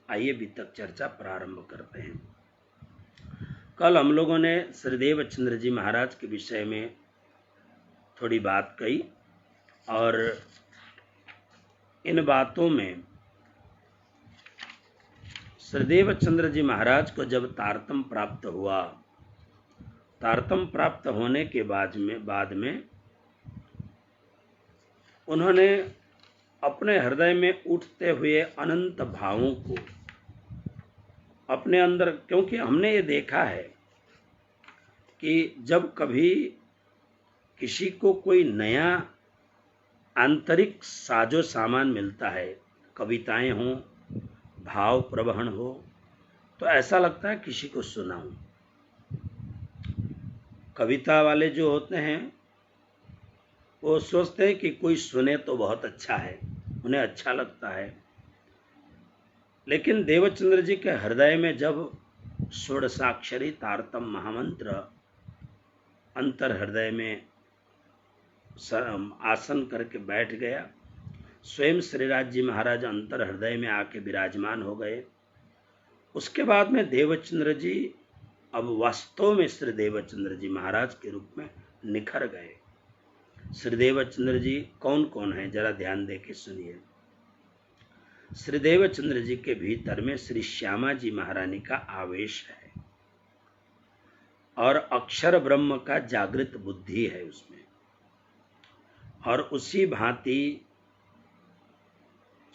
आइए वितक चर्चा प्रारंभ करते हैं। कल हम लोगों ने श्रीदेव चंद्र जी महाराज के विषय में थोड़ी बात कही और इन बातों में श्रीदेव चंद्र जी महाराज को जब तारतम प्राप्त हुआ, तारतम प्राप्त होने के बाद में उन्होंने अपने हृदय में उठते हुए अनंत भावों को अपने अंदर, क्योंकि हमने ये देखा है कि जब कभी किसी को कोई नया आंतरिक साजो सामान मिलता है, कविताएं हों, भाव प्रवहन हो, तो ऐसा लगता है किसी को सुनाऊं। कविता वाले जो होते हैं वो सोचते हैं कि कोई सुने तो बहुत अच्छा है, उन्हें अच्छा लगता है। लेकिन देवचंद्र जी के हृदय में जब षोडशाक्षरी तारतम महामंत्र अंतर हृदय में आसन करके बैठ गया, स्वयं श्रीराज जी महाराज अंतर हृदय में आके विराजमान हो गए। उसके बाद में देवचंद्र जी अब वास्तव में श्री देवचंद्र जी महाराज के रूप में निखर गए। श्री देवचंद्र जी कौन कौन है, जरा ध्यान दे के सुनिए। श्री देवचंद्र जी के भीतर में श्री श्यामा जी महारानी का आवेश है और अक्षर ब्रह्म का जागृत बुद्धि है उसमें, और उसी भांति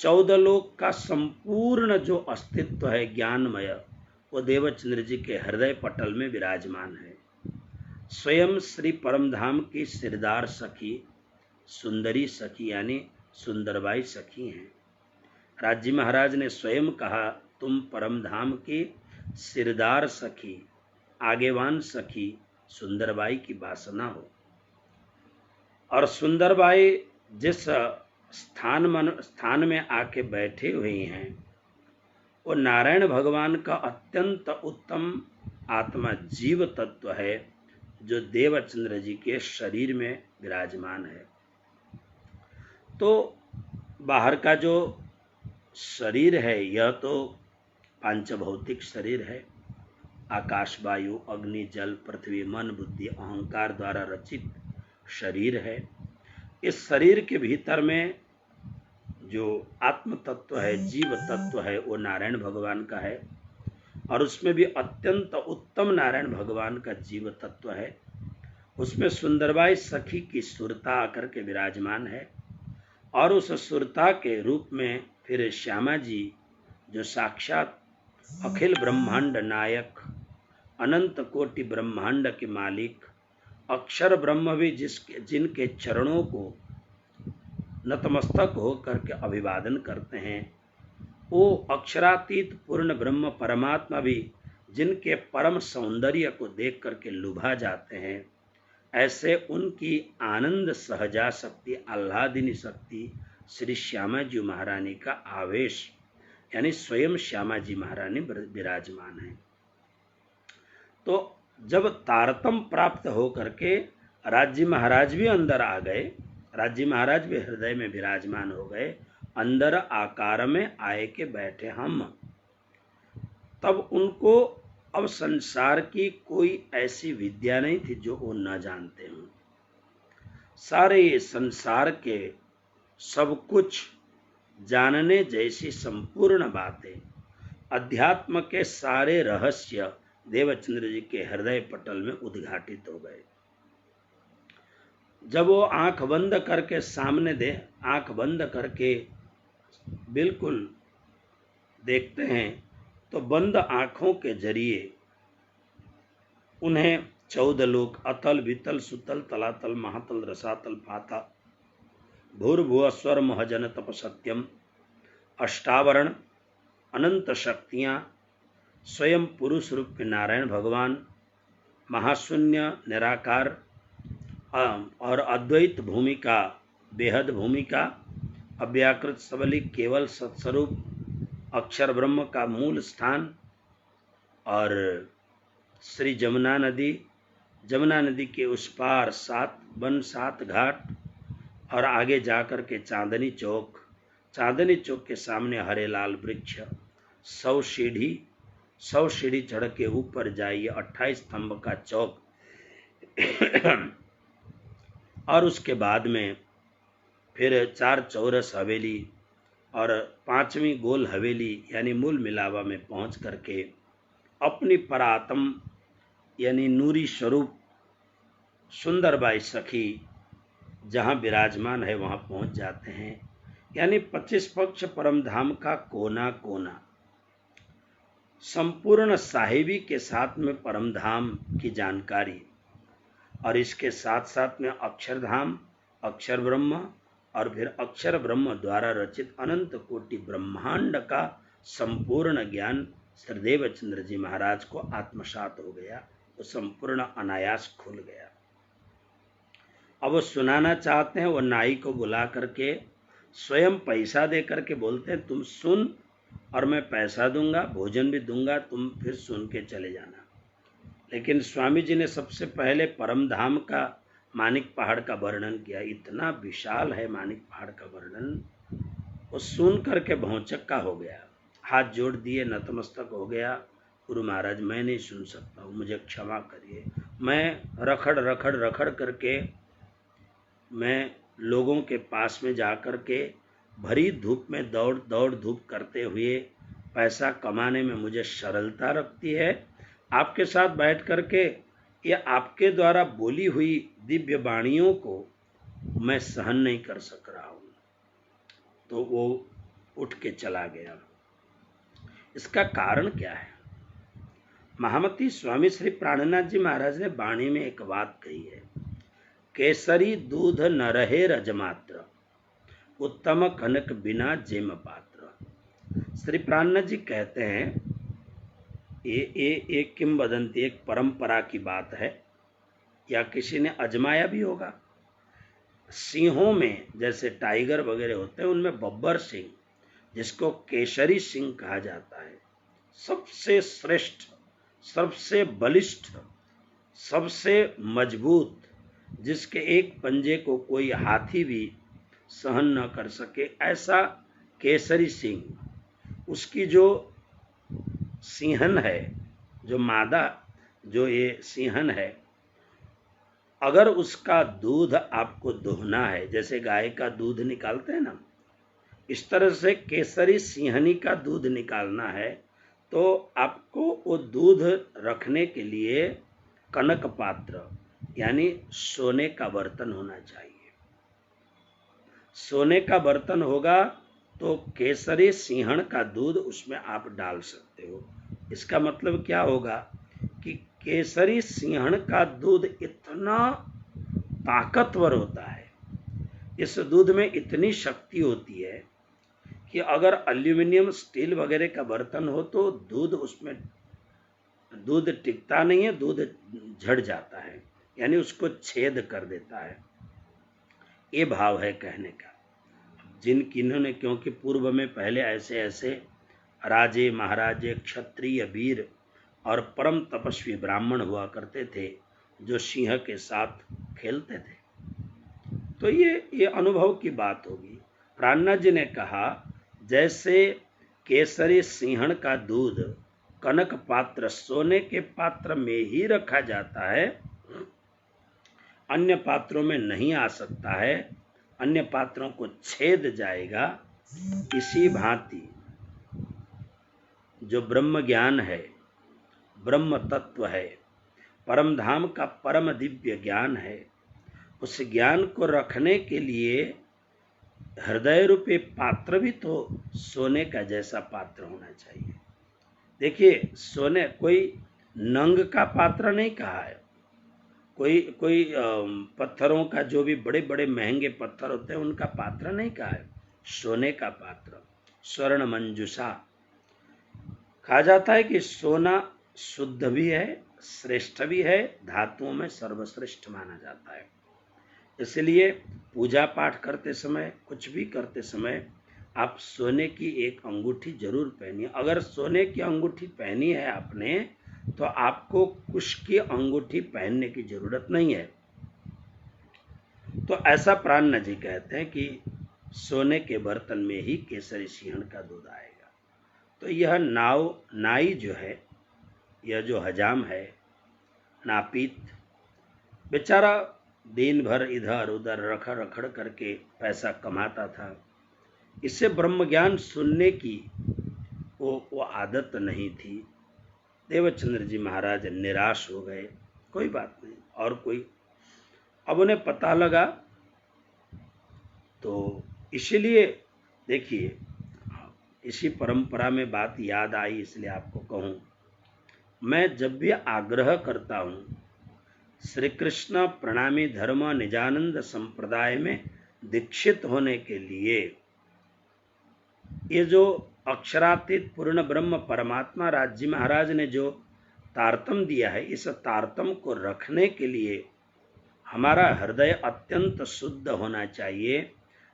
14 लोक का संपूर्ण जो अस्तित्व है ज्ञानमय, वो देवचंद्र जी के हृदय पटल में विराजमान है। स्वयं श्री परमधाम की सिरदार सखी सुंदरी सखी यानी सुंदरबाई सखी हैं। राज जी महाराज ने स्वयं कहा, तुम परमधाम की सिरदार सखी, आगेवान सखी सुंदरबाई की वासना हो। और सुंदरबाई जिस स्थान में आके बैठे हुए हैं, वो नारायण भगवान का अत्यंत उत्तम आत्मा जीव तत्व है, जो देवचंद्र जी के शरीर में विराजमान है। तो बाहर का जो शरीर है यह तो पांचभौतिक शरीर है, आकाश वायु अग्नि जल पृथ्वी मन बुद्धि अहंकार द्वारा रचित शरीर है। इस शरीर के भीतर में जो आत्म तत्व है, जीव तत्व है, वो नारायण भगवान का है, और उसमें भी अत्यंत उत्तम नारायण भगवान का जीव तत्व है। उसमें सुंदरबाई सखी की सुरता आकर के विराजमान है, और उस सुरता के रूप में फिर श्यामा जी जो साक्षात अखिल ब्रह्मांड नायक, अनंत कोटि ब्रह्मांड के मालिक, अक्षर ब्रह्म भी जिनके चरणों को नतमस्तक होकर के अभिवादन करते हैं, वो अक्षरातीत पूर्ण ब्रह्म परमात्मा भी जिनके परम सौंदर्य को देख करके लुभा जाते हैं, ऐसे उनकी आनंद सहजा शक्ति आह्लादिनी शक्ति श्री श्यामा जी महारानी का आवेश यानी स्वयं श्यामा जी महारानी विराजमान है। तो जब तारतम प्राप्त हो करके राज्य महाराज भी अंदर आ गए, राज्य महाराज भी हृदय में विराजमान हो गए, अंदर आकार में आए के बैठे हम, तब उनको अब संसार की कोई ऐसी विद्या नहीं थी जो वो न जानते हों। सारे संसार के सब कुछ जानने जैसी संपूर्ण बातें, अध्यात्म के सारे रहस्य देवचंद्र जी के हृदय पटल में उद्घाटित हो गए। जब वो आंख बंद करके आंख बंद करके बिल्कुल देखते हैं, तो बंद आंखों के जरिए उन्हें 14 लोक अतल वितल सुतल तलातल महातल रसातल पाता भूर्भुव स्वर महजन तप सत्यम अष्टावरण अनंत शक्तियाँ, स्वयं पुरुष रूप के नारायण भगवान, महाशून्य निराकार और अद्वैत भूमिका, बेहद भूमिका, अव्याकृत सबलिक केवल सत्स्वरूप, अक्षर ब्रह्म का मूल स्थान, और श्री जमुना नदी के उस पार 7 घाट, और आगे जाकर के चांदनी चौक के सामने हरे लाल वृक्ष, 100 सीढ़ी चढ़ के ऊपर जाइए, 28 स्तंभ का चौक और उसके बाद में फिर 4 चौरस हवेली और 5वीं गोल हवेली यानी मूल मिलावा में पहुंच करके अपनी परात्म यानी नूरी स्वरूप सुंदरबाई सखी जहां विराजमान है वहां पहुंच जाते हैं। यानी 25 पक्ष परम धाम का कोना कोना संपूर्ण साहिबी के साथ में परम धाम की जानकारी और इसके साथ साथ में अक्षरधाम, अक्षर ब्रह्म और फिर अक्षर ब्रह्म द्वारा रचित अनंत कोटि ब्रह्मांड का संपूर्ण ज्ञान श्रीदेव चंद्र जी महाराज को आत्मसात हो गया, वो संपूर्ण अनायास खुल गया। अब वो सुनाना चाहते हैं, वो नाई को बुला करके स्वयं पैसा दे करके बोलते हैं तुम सुन और मैं पैसा दूंगा, भोजन भी दूंगा, तुम फिर सुन के चले जाना। लेकिन स्वामी जी ने सबसे पहले परम धाम का मानिक पहाड़ का वर्णन किया। इतना विशाल है मानिक पहाड़ का वर्णन, वो सुन करके भौचक्का हो गया, हाथ जोड़ दिए, नतमस्तक हो गया। गुरु महाराज मैं नहीं सुन सकता हूँ, मुझे क्षमा करिए। मैं रखड़ करके मैं लोगों के पास में जा कर के भरी धूप में दौड़ धूप करते हुए पैसा कमाने में मुझे सरलता रखती है। आपके साथ बैठ करके या आपके द्वारा बोली हुई दिव्य वाणियों को मैं सहन नहीं कर सक रहा हूँ। तो वो उठ के चला गया। इसका कारण क्या है? महामती स्वामी श्री प्राणनाथ जी महाराज ने वाणी में एक बात कही है, केसरी दूध न रहे रजमात्र, उत्तम कनक बिना जेम पात्र। श्री प्राणनाथ जी कहते हैं, ये किंवदंती, एक परंपरा की बात है या किसी ने अजमाया भी होगा। सिंहों में जैसे टाइगर वगैरह होते हैं, उनमें बब्बर सिंह जिसको केसरी सिंह कहा जाता है, सबसे श्रेष्ठ, सबसे बलिष्ठ, सबसे मजबूत, जिसके एक पंजे को कोई हाथी भी सहन न कर सके, ऐसा केसरी सिंह। उसकी जो सिंहन है, जो मादा जो ये सिंहन है, अगर उसका दूध आपको दोहना है, जैसे गाय का दूध निकालते हैं ना, इस तरह से केसरी सिंहनी का दूध निकालना है, तो आपको वो दूध रखने के लिए कनक पात्र यानी सोने का बर्तन होना चाहिए। सोने का बर्तन होगा तो केसरी सिंहन का दूध उसमें आप डाल सकते हो। इसका मतलब क्या होगा कि केसरी सिंहन का दूध इतना ताकतवर होता है, इस दूध में इतनी शक्ति होती है कि अगर एल्यूमिनियम स्टील वगैरह का बर्तन हो तो दूध उसमें दूध टिकता नहीं है, दूध झड़ जाता है, यानी उसको छेद कर देता है। ये भाव है कहने का। जिन्होंने, क्योंकि पूर्व में पहले ऐसे ऐसे राजे महाराजे क्षत्रिय वीर और परम तपस्वी ब्राह्मण हुआ करते थे जो सिंह के साथ खेलते थे, तो ये अनुभव की बात होगी। प्राणनाथ जी ने कहा जैसे केसरी सिंहन का दूध कनक पात्र सोने के पात्र में ही रखा जाता है, अन्य पात्रों में नहीं आ सकता है, अन्य पात्रों को छेद जाएगा, इसी भांति जो ब्रह्म ज्ञान है, ब्रह्म तत्व है, परम धाम का परम दिव्य ज्ञान है, उस ज्ञान को रखने के लिए हृदय रूपी पात्र भी तो सोने का जैसा पात्र होना चाहिए। देखिए, सोने कोई नंग का पात्र नहीं कहा है, कोई पत्थरों का, जो भी बड़े बड़े महंगे पत्थर होते हैं उनका पात्र नहीं कहा है, सोने का पात्र, स्वर्ण मंजूषा। कहा जाता है कि सोना शुद्ध भी है, श्रेष्ठ भी है, धातुओं में सर्वश्रेष्ठ माना जाता है। इसलिए पूजा पाठ करते समय, कुछ भी करते समय आप सोने की एक अंगूठी जरूर पहनिए। अगर सोने की अंगूठी पहनी है आपने, तो आपको कुश की अंगूठी पहनने की जरूरत नहीं है। तो ऐसा प्राणनाथ जी कहते हैं कि सोने के बर्तन में ही केसरी सिंहन का दूध आएगा। तो यह नाई जो है, यह जो हजाम है, नापीत, बेचारा दिन भर इधर उधर रखड़ रखड़ करके पैसा कमाता था। इससे ब्रह्म ज्ञान सुनने की वो आदत नहीं थी। देवचंद्र जी महाराज निराश हो गए। कोई बात नहीं, और कोई। अब उन्हें पता लगा, तो इसीलिए देखिए, इसी परंपरा में बात याद आई, इसलिए आपको कहूं, मैं जब भी आग्रह करता हूं श्री कृष्ण प्रणामी धर्म निजानंद संप्रदाय में दीक्षित होने के लिए, ये जो अक्षरातीत पूर्ण ब्रह्म परमात्मा राज्य महाराज ने जो तारतम दिया है, इस तारतम को रखने के लिए हमारा हृदय अत्यंत शुद्ध होना चाहिए।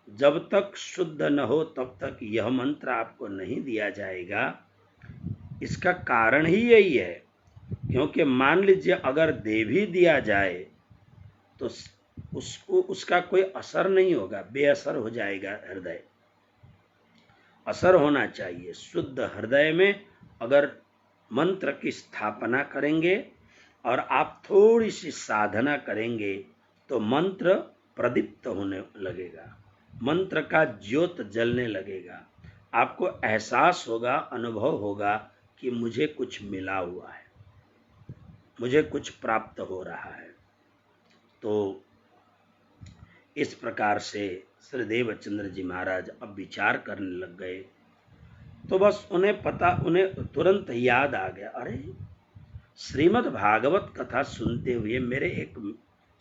जब तक शुद्ध न हो तब तक यह मंत्र आपको नहीं दिया जाएगा। इसका कारण ही यही है, क्योंकि मान लीजिए अगर दे भी दिया जाए तो उसका कोई असर नहीं होगा, बेअसर हो जाएगा हृदय। असर होना चाहिए। शुद्ध हृदय में अगर मंत्र की स्थापना करेंगे और आप थोड़ी सी साधना करेंगे तो मंत्र प्रदीप्त होने लगेगा, मंत्र का ज्योत जलने लगेगा। आपको एहसास होगा, अनुभव होगा कि मुझे कुछ मिला हुआ है, मुझे कुछ प्राप्त हो रहा है। तो इस प्रकार से श्री देवचंद्र जी महाराज अब विचार करने लग गए। तो बस उन्हें तुरंत याद आ गया, अरे श्रीमद् भागवत कथा सुनते हुए मेरे एक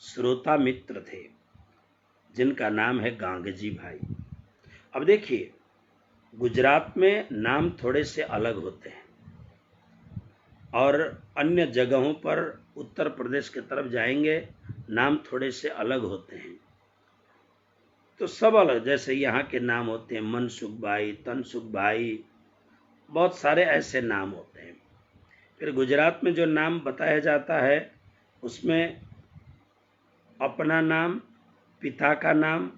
श्रोता मित्र थे जिनका नाम है गांगजी भाई। अब देखिए, गुजरात में नाम थोड़े से अलग होते हैं और अन्य जगहों पर उत्तर प्रदेश की तरफ जाएंगे नाम थोड़े से अलग होते हैं। तो सब अलग, जैसे यहाँ के नाम होते हैं मनसुख भाई, तनसुख भाई, बहुत सारे ऐसे नाम होते हैं। फिर गुजरात में जो नाम बताया जाता है उसमें अपना नाम, पिता का नाम,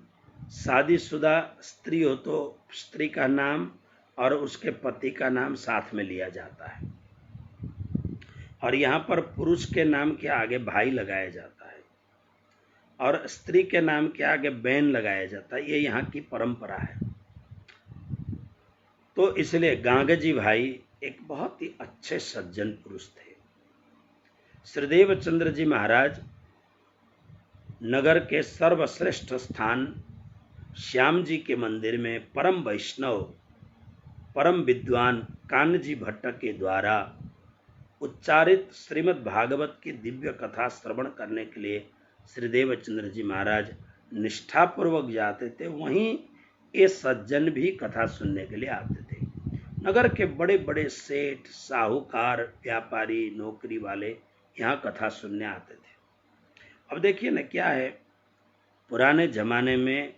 शादीशुदा स्त्री हो तो स्त्री का नाम और उसके पति का नाम साथ में लिया जाता है। और यहाँ पर पुरुष के नाम के आगे भाई लगाया जाता है और स्त्री के नाम के आगे बहन लगाया जाता है। ये यहाँ की परंपरा है। तो इसलिए गांगजी भाई एक बहुत ही अच्छे सज्जन पुरुष थे। श्री देवचंद्र जी महाराज नगर के सर्वश्रेष्ठ स्थान श्याम जी के मंदिर में परम वैष्णव, परम विद्वान कान्हजी भट्ट के द्वारा उच्चारित श्रीमद् भागवत की दिव्य कथा श्रवण करने के लिए श्री देवचंद्र जी महाराज निष्ठापूर्वक जाते थे। वहीं ये सज्जन भी कथा सुनने के लिए आते थे। नगर के बड़े बड़े सेठ, साहूकार, व्यापारी, नौकरी वाले यहाँ कथा सुनने आते थे। अब देखिए ना, क्या है, पुराने जमाने में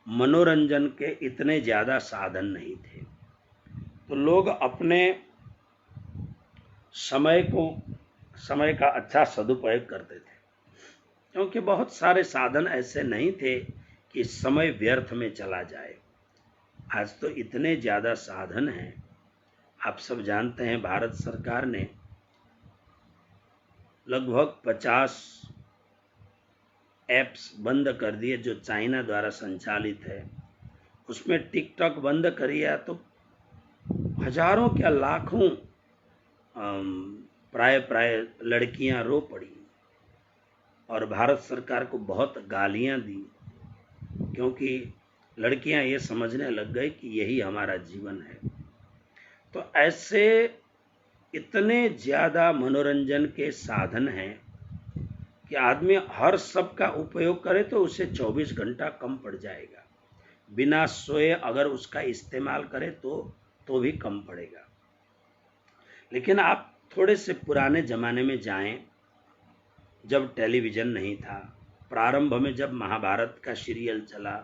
मनोरंजन के इतने ज़्यादा साधन नहीं थे, तो लोग अपने समय का अच्छा सदुपयोग करते थे, क्योंकि बहुत सारे साधन ऐसे नहीं थे कि समय व्यर्थ में चला जाए। आज तो इतने ज़्यादा साधन हैं। आप सब जानते हैं भारत सरकार ने लगभग 50 ऐप्स बंद कर दिए जो चाइना द्वारा संचालित है। उसमें टिकटॉक बंद करिए तो हजारों क्या लाखों प्राय लड़कियां रो पड़ी और भारत सरकार को बहुत गालियां दी, क्योंकि लड़कियां ये समझने लग गई कि यही हमारा जीवन है। तो ऐसे इतने ज़्यादा मनोरंजन के साधन हैं कि आदमी हर सब का उपयोग करे तो उसे 24 घंटा कम पड़ जाएगा। बिना सोए अगर उसका इस्तेमाल करे तो भी कम पड़ेगा। लेकिन आप थोड़े से पुराने ज़माने में जाएं, जब टेलीविज़न नहीं था, प्रारंभ में जब महाभारत का सीरियल चला,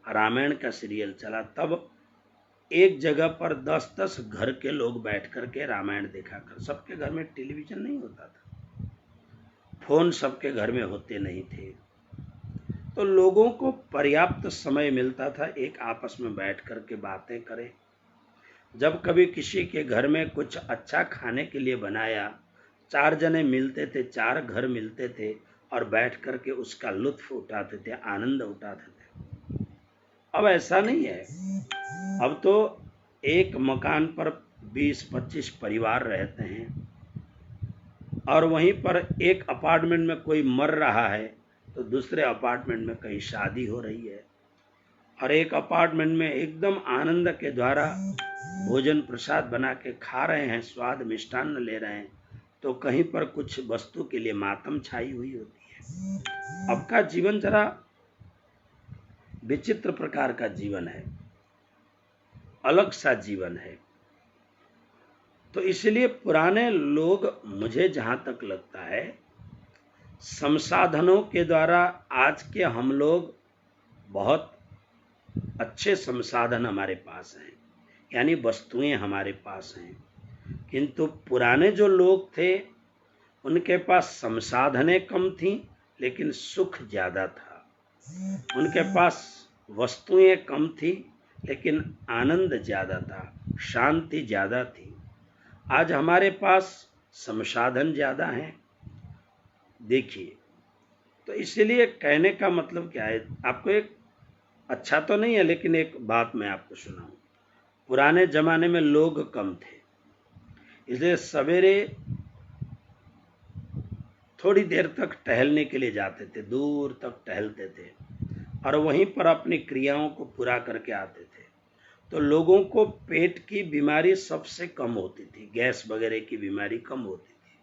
रामायण का सीरियल चला, तब एक जगह पर 10-10 घर के लोग बैठ कर के रामायण देखा कर। सबके घर में टेलीविज़न नहीं होता था, फोन सबके घर में होते नहीं थे, तो लोगों को पर्याप्त समय मिलता था एक आपस में बैठ कर के बातें करें। जब कभी किसी के घर में कुछ अच्छा खाने के लिए बनाया, 4 जने मिलते थे, 4 घर मिलते थे और बैठ करके उसका लुत्फ उठाते थे, आनंद उठाते थे। अब ऐसा नहीं है। अब तो एक मकान पर 20-25 परिवार रहते हैं और वहीं पर एक अपार्टमेंट में कोई मर रहा है तो दूसरे अपार्टमेंट में कहीं शादी हो रही है, और एक अपार्टमेंट में एकदम आनंद के द्वारा भोजन प्रसाद बना के खा रहे हैं, स्वाद मिष्टान्न ले रहे हैं, तो कहीं पर कुछ वस्तु के लिए मातम छाई हुई होती है। अब का जीवन जरा विचित्र प्रकार का जीवन है, अलग सा जीवन है। तो इसलिए पुराने लोग, मुझे जहां तक लगता है, संसाधनों के द्वारा, आज के हम लोग बहुत अच्छे संसाधन हमारे पास हैं, यानी वस्तुएं हमारे पास हैं, किंतु पुराने जो लोग थे उनके पास संसाधनें कम थी लेकिन सुख ज्यादा था। उनके पास वस्तुएं कम थी लेकिन आनंद ज्यादा था, शांति ज्यादा थी। आज हमारे पास संसाधन ज्यादा हैं, देखिए। तो इसलिए कहने का मतलब क्या है, आपको एक अच्छा तो नहीं है लेकिन एक बात मैं आपको सुनाऊं। पुराने जमाने में लोग कम थे, इसलिए सवेरे थोड़ी देर तक टहलने के लिए जाते थे, दूर तक टहलते थे और वहीं पर अपनी क्रियाओं को पूरा करके आते थे। तो लोगों को पेट की बीमारी सबसे कम होती थी, गैस वगैरह की बीमारी कम होती थी।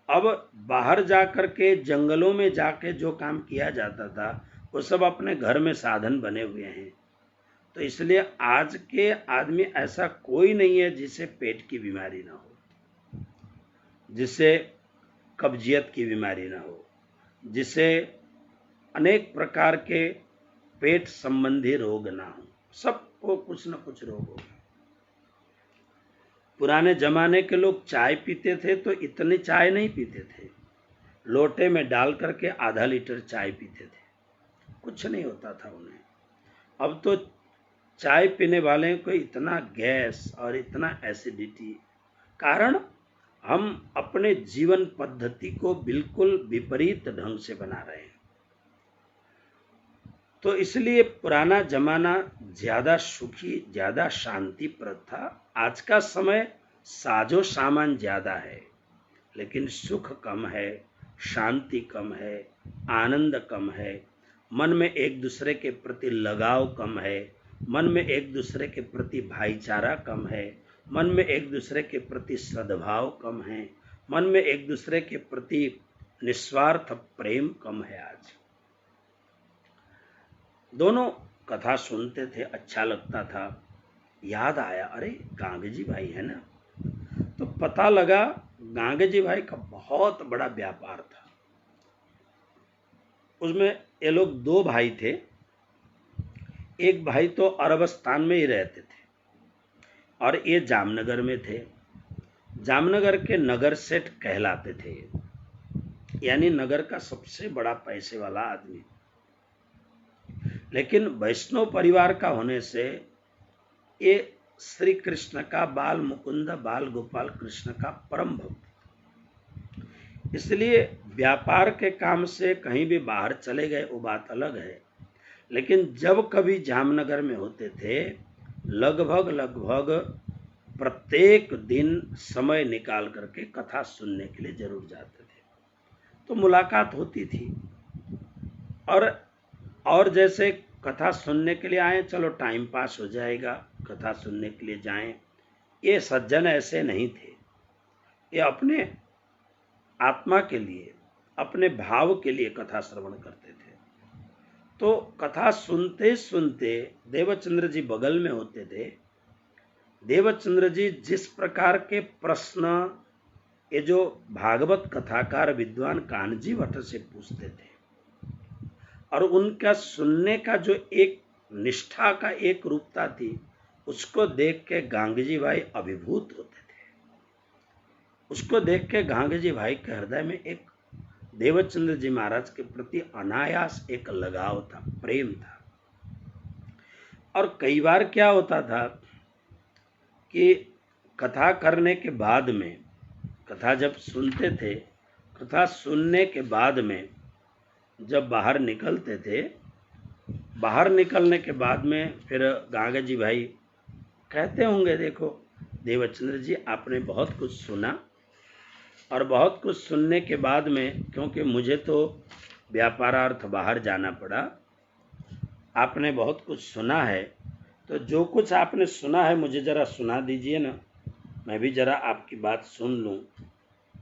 अब बाहर जाकर के जंगलों में जाके जो काम किया जाता था वो सब अपने घर में साधन बने हुए हैं। तो इसलिए आज के आदमी ऐसा कोई नहीं है जिसे पेट की बीमारी ना हो, जिसे कब्जियत की बीमारी ना हो, जिसे अनेक प्रकार के पेट संबंधी रोग ना हो। सबको कुछ न कुछ रोग होगा। पुराने जमाने के लोग चाय पीते थे तो इतनी चाय नहीं पीते थे, लोटे में डाल करके आधा लीटर चाय पीते थे, कुछ नहीं होता था उन्हें। अब तो चाय पीने वाले को इतना गैस और इतना एसिडिटी, कारण हम अपने जीवन पद्धति को बिल्कुल विपरीत ढंग से बना रहे हैं। तो इसलिए पुराना जमाना ज्यादा सुखी, ज्यादा शांतिप्रद था। आज का समय साजो सामान ज्यादा है लेकिन सुख कम है, शांति कम है, आनंद कम है, मन में एक दूसरे के प्रति लगाव कम है, मन में एक दूसरे के प्रति भाईचारा कम है, मन में एक दूसरे के प्रति सद्भाव कम है, मन में एक दूसरे के प्रति निस्वार्थ प्रेम कम है। आज दोनों कथा सुनते थे, अच्छा लगता था। याद आया, अरे गांगजी भाई है ना, तो पता लगा गांगजी भाई का बहुत बड़ा व्यापार था। उसमें ये लोग 2 भाई थे। एक भाई तो अरबस्तान में ही रहते थे और ये जामनगर में थे। जामनगर के नगर सेठ कहलाते थे, यानी नगर का सबसे बड़ा पैसे वाला आदमी। लेकिन वैष्णव परिवार का होने से ये श्री कृष्ण का, बाल मुकुंद बाल गोपाल कृष्ण का परम भक्त। इसलिए व्यापार के काम से कहीं भी बाहर चले गए वो बात अलग है, लेकिन जब कभी जामनगर में होते थे लगभग प्रत्येक दिन समय निकाल करके कथा सुनने के लिए जरूर जाते थे। तो मुलाकात होती थी। और जैसे कथा सुनने के लिए आए, चलो टाइम पास हो जाएगा, कथा सुनने के लिए जाएं, ये सज्जन ऐसे नहीं थे। ये अपने आत्मा के लिए, अपने भाव के लिए कथा श्रवण करते थे। तो कथा सुनते सुनते देवचंद्र जी बगल में होते थे। देवचंद्र जी जिस प्रकार के प्रश्न ये जो भागवत कथाकार विद्वान कानजी भट्ट से पूछते थे और उनका सुनने का जो एक निष्ठा का एक रूपता थी, उसको देख के गांगजी भाई अभिभूत होते थे। उसको देख के गांगजी भाई के हृदय में एक देवचंद्र जी महाराज के प्रति अनायास एक लगाव था, प्रेम था। और कई बार क्या होता था, कि कथा करने के बाद में, कथा जब सुनते थे, कथा सुनने के बाद में जब बाहर निकलते थे, बाहर निकलने के बाद में फिर गांगा जी भाई कहते होंगे, देखो देवचंद्र जी आपने बहुत कुछ सुना, और बहुत कुछ सुनने के बाद में, क्योंकि मुझे तो व्यापारार्थ बाहर जाना पड़ा, आपने बहुत कुछ सुना है, तो जो कुछ आपने सुना है मुझे ज़रा सुना दीजिए ना, मैं भी ज़रा आपकी बात सुन लूँ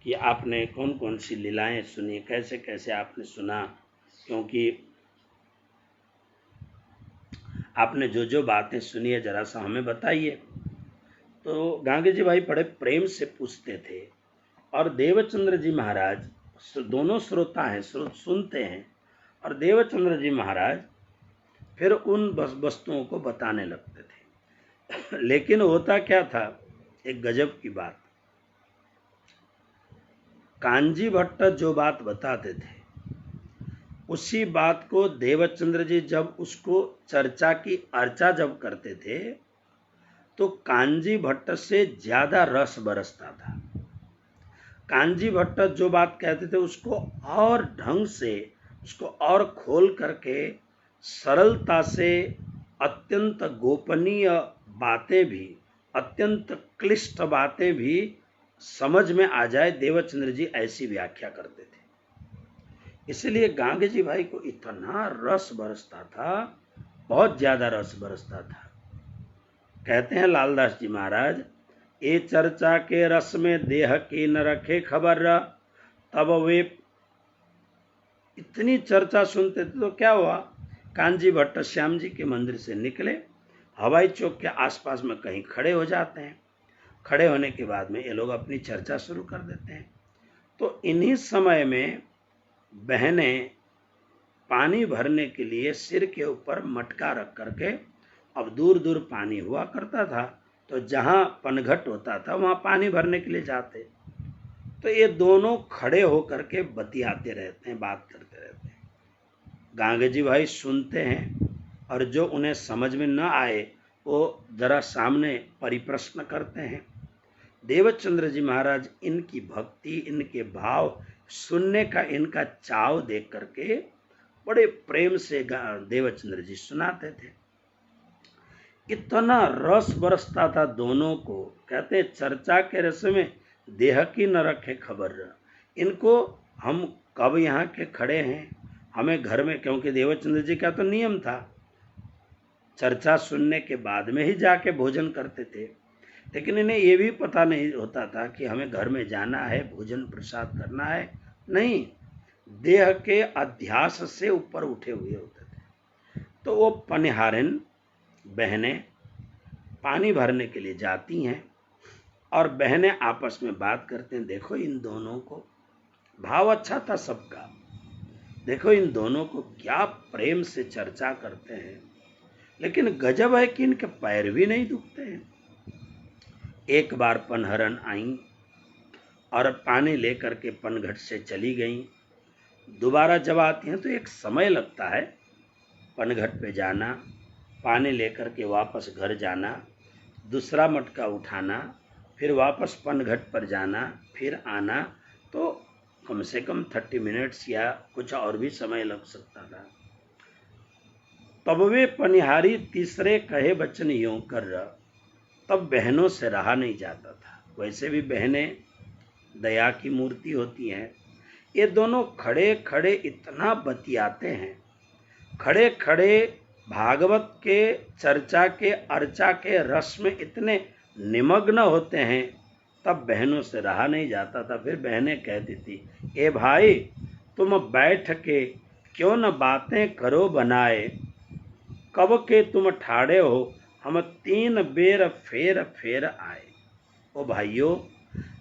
कि आपने कौन कौन सी लीलाएं सुनी, कैसे कैसे आपने सुना, क्योंकि आपने जो जो बातें सुनी है ज़रा सा हमें बताइए। तो गांगे जी भाई बड़े प्रेम से पूछते थे, और देवचंद्र जी महाराज दोनों श्रोता हैं, सुनते हैं, और देवचंद्र जी महाराज फिर उन वस्तुओं को बताने लगते थे। लेकिन होता क्या था, एक गजब की बात, कांजी भट्ट जो बात बताते थे उसी बात को देवचंद्र जी जब उसको चर्चा की अर्चा जब करते थे तो कांजी भट्ट से ज्यादा रस बरसता था। कांजी भट्ट जो बात कहते थे उसको और ढंग से, उसको और खोल करके सरलता से, अत्यंत गोपनीय बातें भी, अत्यंत क्लिष्ट बातें भी समझ में आ जाए, देवचंद्र जी ऐसी व्याख्या करते थे। इसलिए गांगे जी भाई को इतना रस बरसता था, बहुत ज्यादा रस बरसता था। कहते हैं लालदास जी महाराज, ये चर्चा के रस में देह की न रखे खबर, तब वे इतनी चर्चा सुनते थे तो क्या हुआ, कांजी भट्ट श्याम जी के मंदिर से निकले, हवाई चौक के आसपास में कहीं खड़े हो जाते हैं। खड़े होने के बाद में ये लोग अपनी चर्चा शुरू कर देते हैं। तो इन्हीं समय में बहनें पानी भरने के लिए सिर के ऊपर मटका रख करके, अब दूर दूर पानी हुआ करता था तो जहां पनघट होता था वहां पानी भरने के लिए जाते, तो ये दोनों खड़े होकर के बतियाते रहते हैं, बात करते रहते हैं। गांगे जी भाई सुनते हैं, और जो उन्हें समझ में न आए वो जरा सामने परिप्रश्न करते हैं। देवचंद्र जी महाराज इनकी भक्ति, इनके भाव, सुनने का इनका चाव देख करके बड़े प्रेम से देवचंद्र जी सुनाते थे। इतना रस बरसता था दोनों को, कहते चर्चा के रस में देह की न रखे खबर। इनको हम कब यहाँ के खड़े हैं, हमें घर में, क्योंकि देवचंद्र जी का तो नियम था चर्चा सुनने के बाद में ही जाके भोजन करते थे, लेकिन इन्हें ये भी पता नहीं होता था कि हमें घर में जाना है, भोजन प्रसाद करना है, नहीं, देह के अध्यास से ऊपर उठे हुए होते थे। तो वो पनिहारिन बहनें पानी भरने के लिए जाती हैं, और बहनें आपस में बात करते हैं, देखो इन दोनों को, भाव अच्छा था सबका, देखो इन दोनों को क्या प्रेम से चर्चा करते हैं, लेकिन गजब है कि इनके पैर भी नहीं दुखते हैं। एक बार पनहरन आई और पानी लेकर के पनघट से चली गई, दोबारा जब आती हैं तो एक समय लगता है पनघट पे जाना, पानी लेकर के वापस घर जाना, दूसरा मटका उठाना, फिर वापस पनघट पर जाना, फिर आना, तो कम से कम 30 मिनट्स या कुछ और भी समय लग सकता था। तब वे पनिहारी तीसरे कहे बचन यूं कर, तब बहनों से रहा नहीं जाता था। वैसे भी बहनें दया की मूर्ति होती हैं, ये दोनों खड़े खड़े इतना बतियाते हैं, खड़े खड़े भागवत के चर्चा के अर्चा के रस में इतने निमग्न होते हैं, तब बहनों से रहा नहीं जाता था। फिर बहनें कहती थी, ए भाई तुम बैठ के क्यों न बातें करो बनाए, कब के तुम ठाड़े हो, हम 3 बेर फेर फेर आए। ओ भाइयों,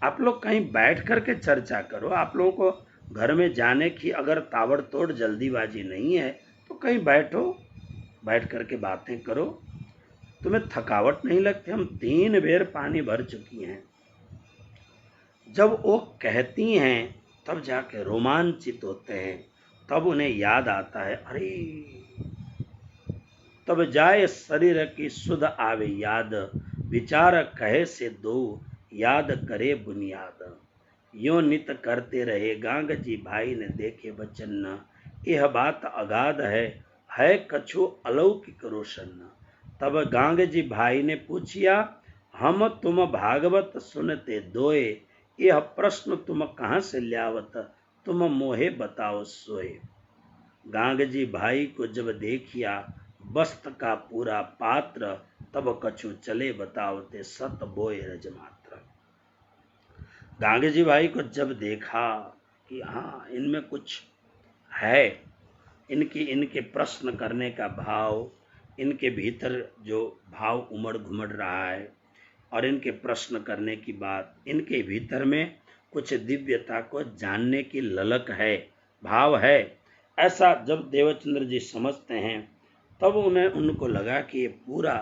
आप लोग कहीं बैठ करके चर्चा करो, आप लोगों को घर में जाने की अगर ताबड़तोड़ जल्दीबाजी नहीं है तो कहीं बैठो, बैठ करके बातें करो, तुम्हें थकावट नहीं लगती, हम 3 बेर पानी भर चुकी हैं। जब वो कहती हैं तब जाके रोमांचित होते हैं, तब उन्हें याद आता है, अरे तब जाए शरीर की सुध आवे याद, विचार कहे से दो, याद करे बुनियाद। यो नित करते रहे गांग जी भाई ने देखे बचन न, यह बात अगाध है कछु अलौकिक रोशन। तब गांग जी भाई ने पूछिया, हम तुम भागवत सुनते दोए, यह प्रश्न तुम कहाँ से ल्यावत, तुम मोहे बताओ सोए। गांग जी भाई को जब देखिया वस्त का पूरा पात्र, तब कछु चले बतावते सत बोए रज मात्र। गांग जी भाई को जब देखा कि हाँ इनमें कुछ है, इनके प्रश्न करने का भाव, इनके भीतर जो भाव उमड़ घुमड़ रहा है और इनके प्रश्न करने की बात, इनके भीतर में कुछ दिव्यता को जानने की ललक है, भाव है, ऐसा जब देवचंद्र जी समझते हैं तब उनको लगा कि ये पूरा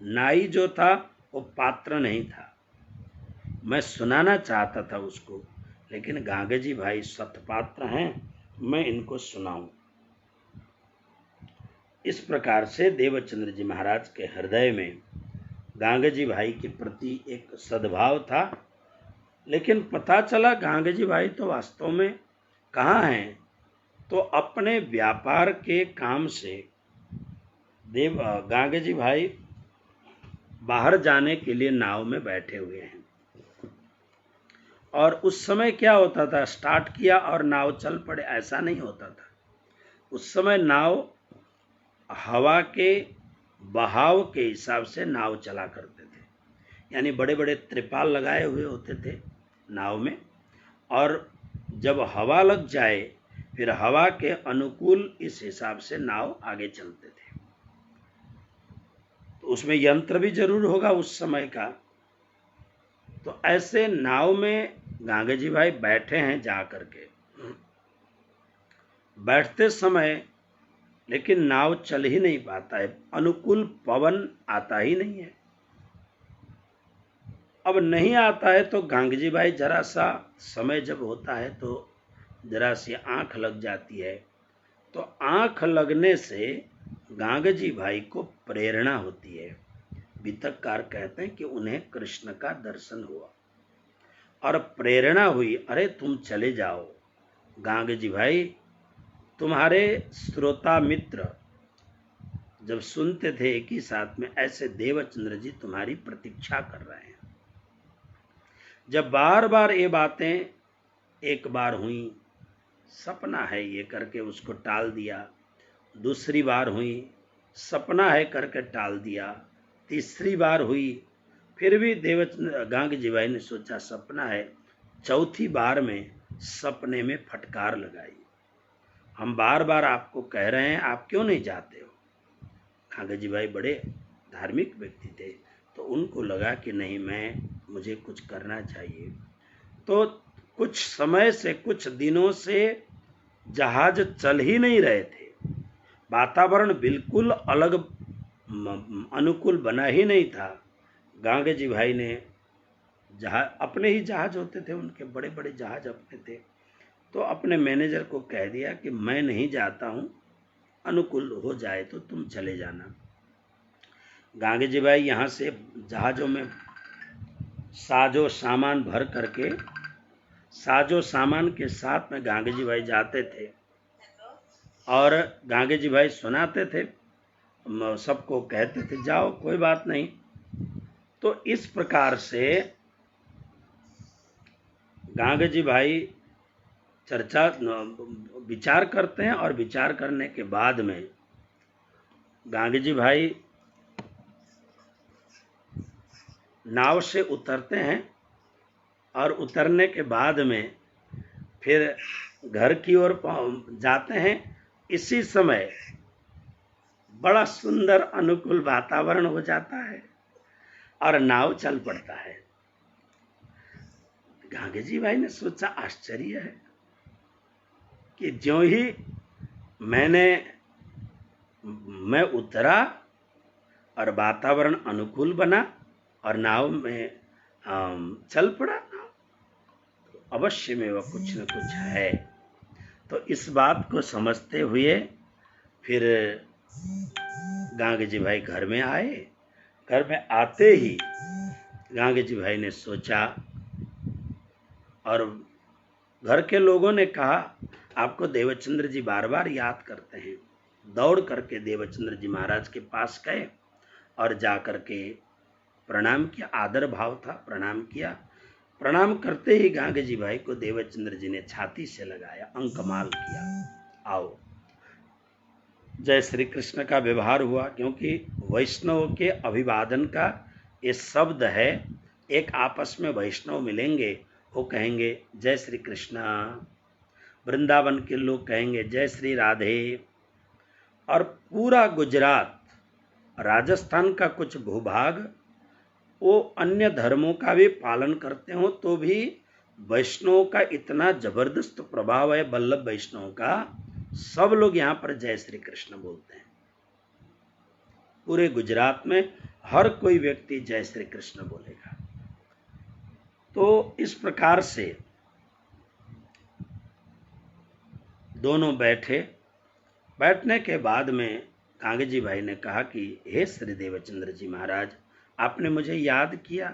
नाई जो था वो पात्र नहीं था। मैं सुनाना चाहता था उसको, लेकिन गांगे जी भाई सतपात्र हैं, मैं इनको सुनाऊं। इस प्रकार से देवचंद्र जी महाराज के हृदय में गांगे जी भाई के प्रति एक सद्भाव था। लेकिन पता चला गांगे जी भाई तो वास्तव में कहाँ हैं, तो अपने व्यापार के काम से गांगे जी भाई बाहर जाने के लिए नाव में बैठे हुए हैं। और उस समय क्या होता था, स्टार्ट किया और नाव चल पड़े, ऐसा नहीं होता था। उस समय नाव हवा के बहाव के हिसाब से नाव चला करते थे, यानी बड़े बड़े त्रिपाल लगाए हुए होते थे नाव में, और जब हवा लग जाए फिर हवा के अनुकूल इस हिसाब से नाव आगे चलते थे। तो उसमें यंत्र भी जरूर होगा उस समय का। तो ऐसे नाव में गांगे जी भाई बैठे हैं जा करके, बैठते समय लेकिन नाव चल ही नहीं पाता है, अनुकूल पवन आता ही नहीं है। अब नहीं आता है तो गांगे जी भाई जरा सा समय जब होता है तो जरा सी आंख लग जाती है, तो आंख लगने से गांगे जी भाई को प्रेरणा होती है। वितककार कहते हैं कि उन्हें कृष्ण का दर्शन हुआ और प्रेरणा हुई, अरे तुम चले जाओ गांगे जी भाई, तुम्हारे श्रोता मित्र जब सुनते थे एक ही साथ में, ऐसे देवचंद्र जी तुम्हारी प्रतीक्षा कर रहे हैं। जब बार बार ये बातें एक बार हुई, सपना है ये करके उसको टाल दिया, दूसरी बार हुई, सपना है करके टाल दिया, तीसरी बार हुई, फिर भी गांगे जी भाई ने सोचा सपना है, चौथी बार में सपने में फटकार लगाई, हम बार बार आपको कह रहे हैं, आप क्यों नहीं जाते हो। गांगे जी भाई बड़े धार्मिक व्यक्ति थे, तो उनको लगा कि नहीं, मुझे कुछ करना चाहिए। तो कुछ समय से, कुछ दिनों से जहाज चल ही नहीं रहे थे, वातावरण बिल्कुल अलग अनुकूल बना ही नहीं था। गांगे जी भाई ने अपने ही जहाज होते थे, उनके बड़े बड़े जहाज अपने थे, तो अपने मैनेजर को कह दिया कि मैं नहीं जाता हूँ, अनुकूल हो जाए तो तुम चले जाना। गांगे जी भाई यहाँ से जहाज़ों में साजो सामान भर करके, साजो सामान के साथ में गांगे जी भाई जाते थे और गांगे जी भाई सुनाते थे, सबको कहते थे जाओ कोई बात नहीं। तो इस प्रकार से गांगे जी भाई विचार करते हैं और विचार करने के बाद में गांगे जी भाई नाव से उतरते हैं और उतरने के बाद में फिर घर की ओर जाते हैं। इसी समय बड़ा सुंदर अनुकूल वातावरण हो जाता है और नाव चल पड़ता है। गांगे जी भाई ने सोचा आश्चर्य है कि ज्यों ही मैं उतरा और वातावरण अनुकूल बना और नाव में चल पड़ा, तो अवश्य में वह कुछ न कुछ है। तो इस बात को समझते हुए फिर गांगे जी भाई घर में आए, घर में आते ही गांगे जी भाई ने सोचा और घर के लोगों ने कहा आपको देवचंद्र जी बार बार याद करते हैं। दौड़ करके देवचंद्र जी महाराज के पास गए और जा करके प्रणाम किया। आदर भाव था, प्रणाम किया। प्रणाम करते ही गांगे जी भाई को देवचंद्र जी ने छाती से लगाया, अंकमाल किया। आओ, जय श्री कृष्ण का व्यवहार हुआ, क्योंकि वैष्णव के अभिवादन का ये शब्द है। एक आपस में वैष्णव मिलेंगे, वो कहेंगे जय श्री कृष्ण, वृंदावन के लोग कहेंगे जय श्री राधे, और पूरा गुजरात, राजस्थान का कुछ भूभाग वो अन्य धर्मों का भी पालन करते हो तो भी वैष्णव का इतना जबरदस्त प्रभाव है, वल्लभ वैष्णव का, सब लोग यहाँ पर जय श्री कृष्ण बोलते हैं। पूरे गुजरात में हर कोई व्यक्ति जय श्री कृष्ण बोलेगा। तो इस प्रकार से दोनों बैठे। बैठने के बाद में गांगे जी भाई ने कहा कि हे श्री देवचंद्र जी महाराज, आपने मुझे याद किया?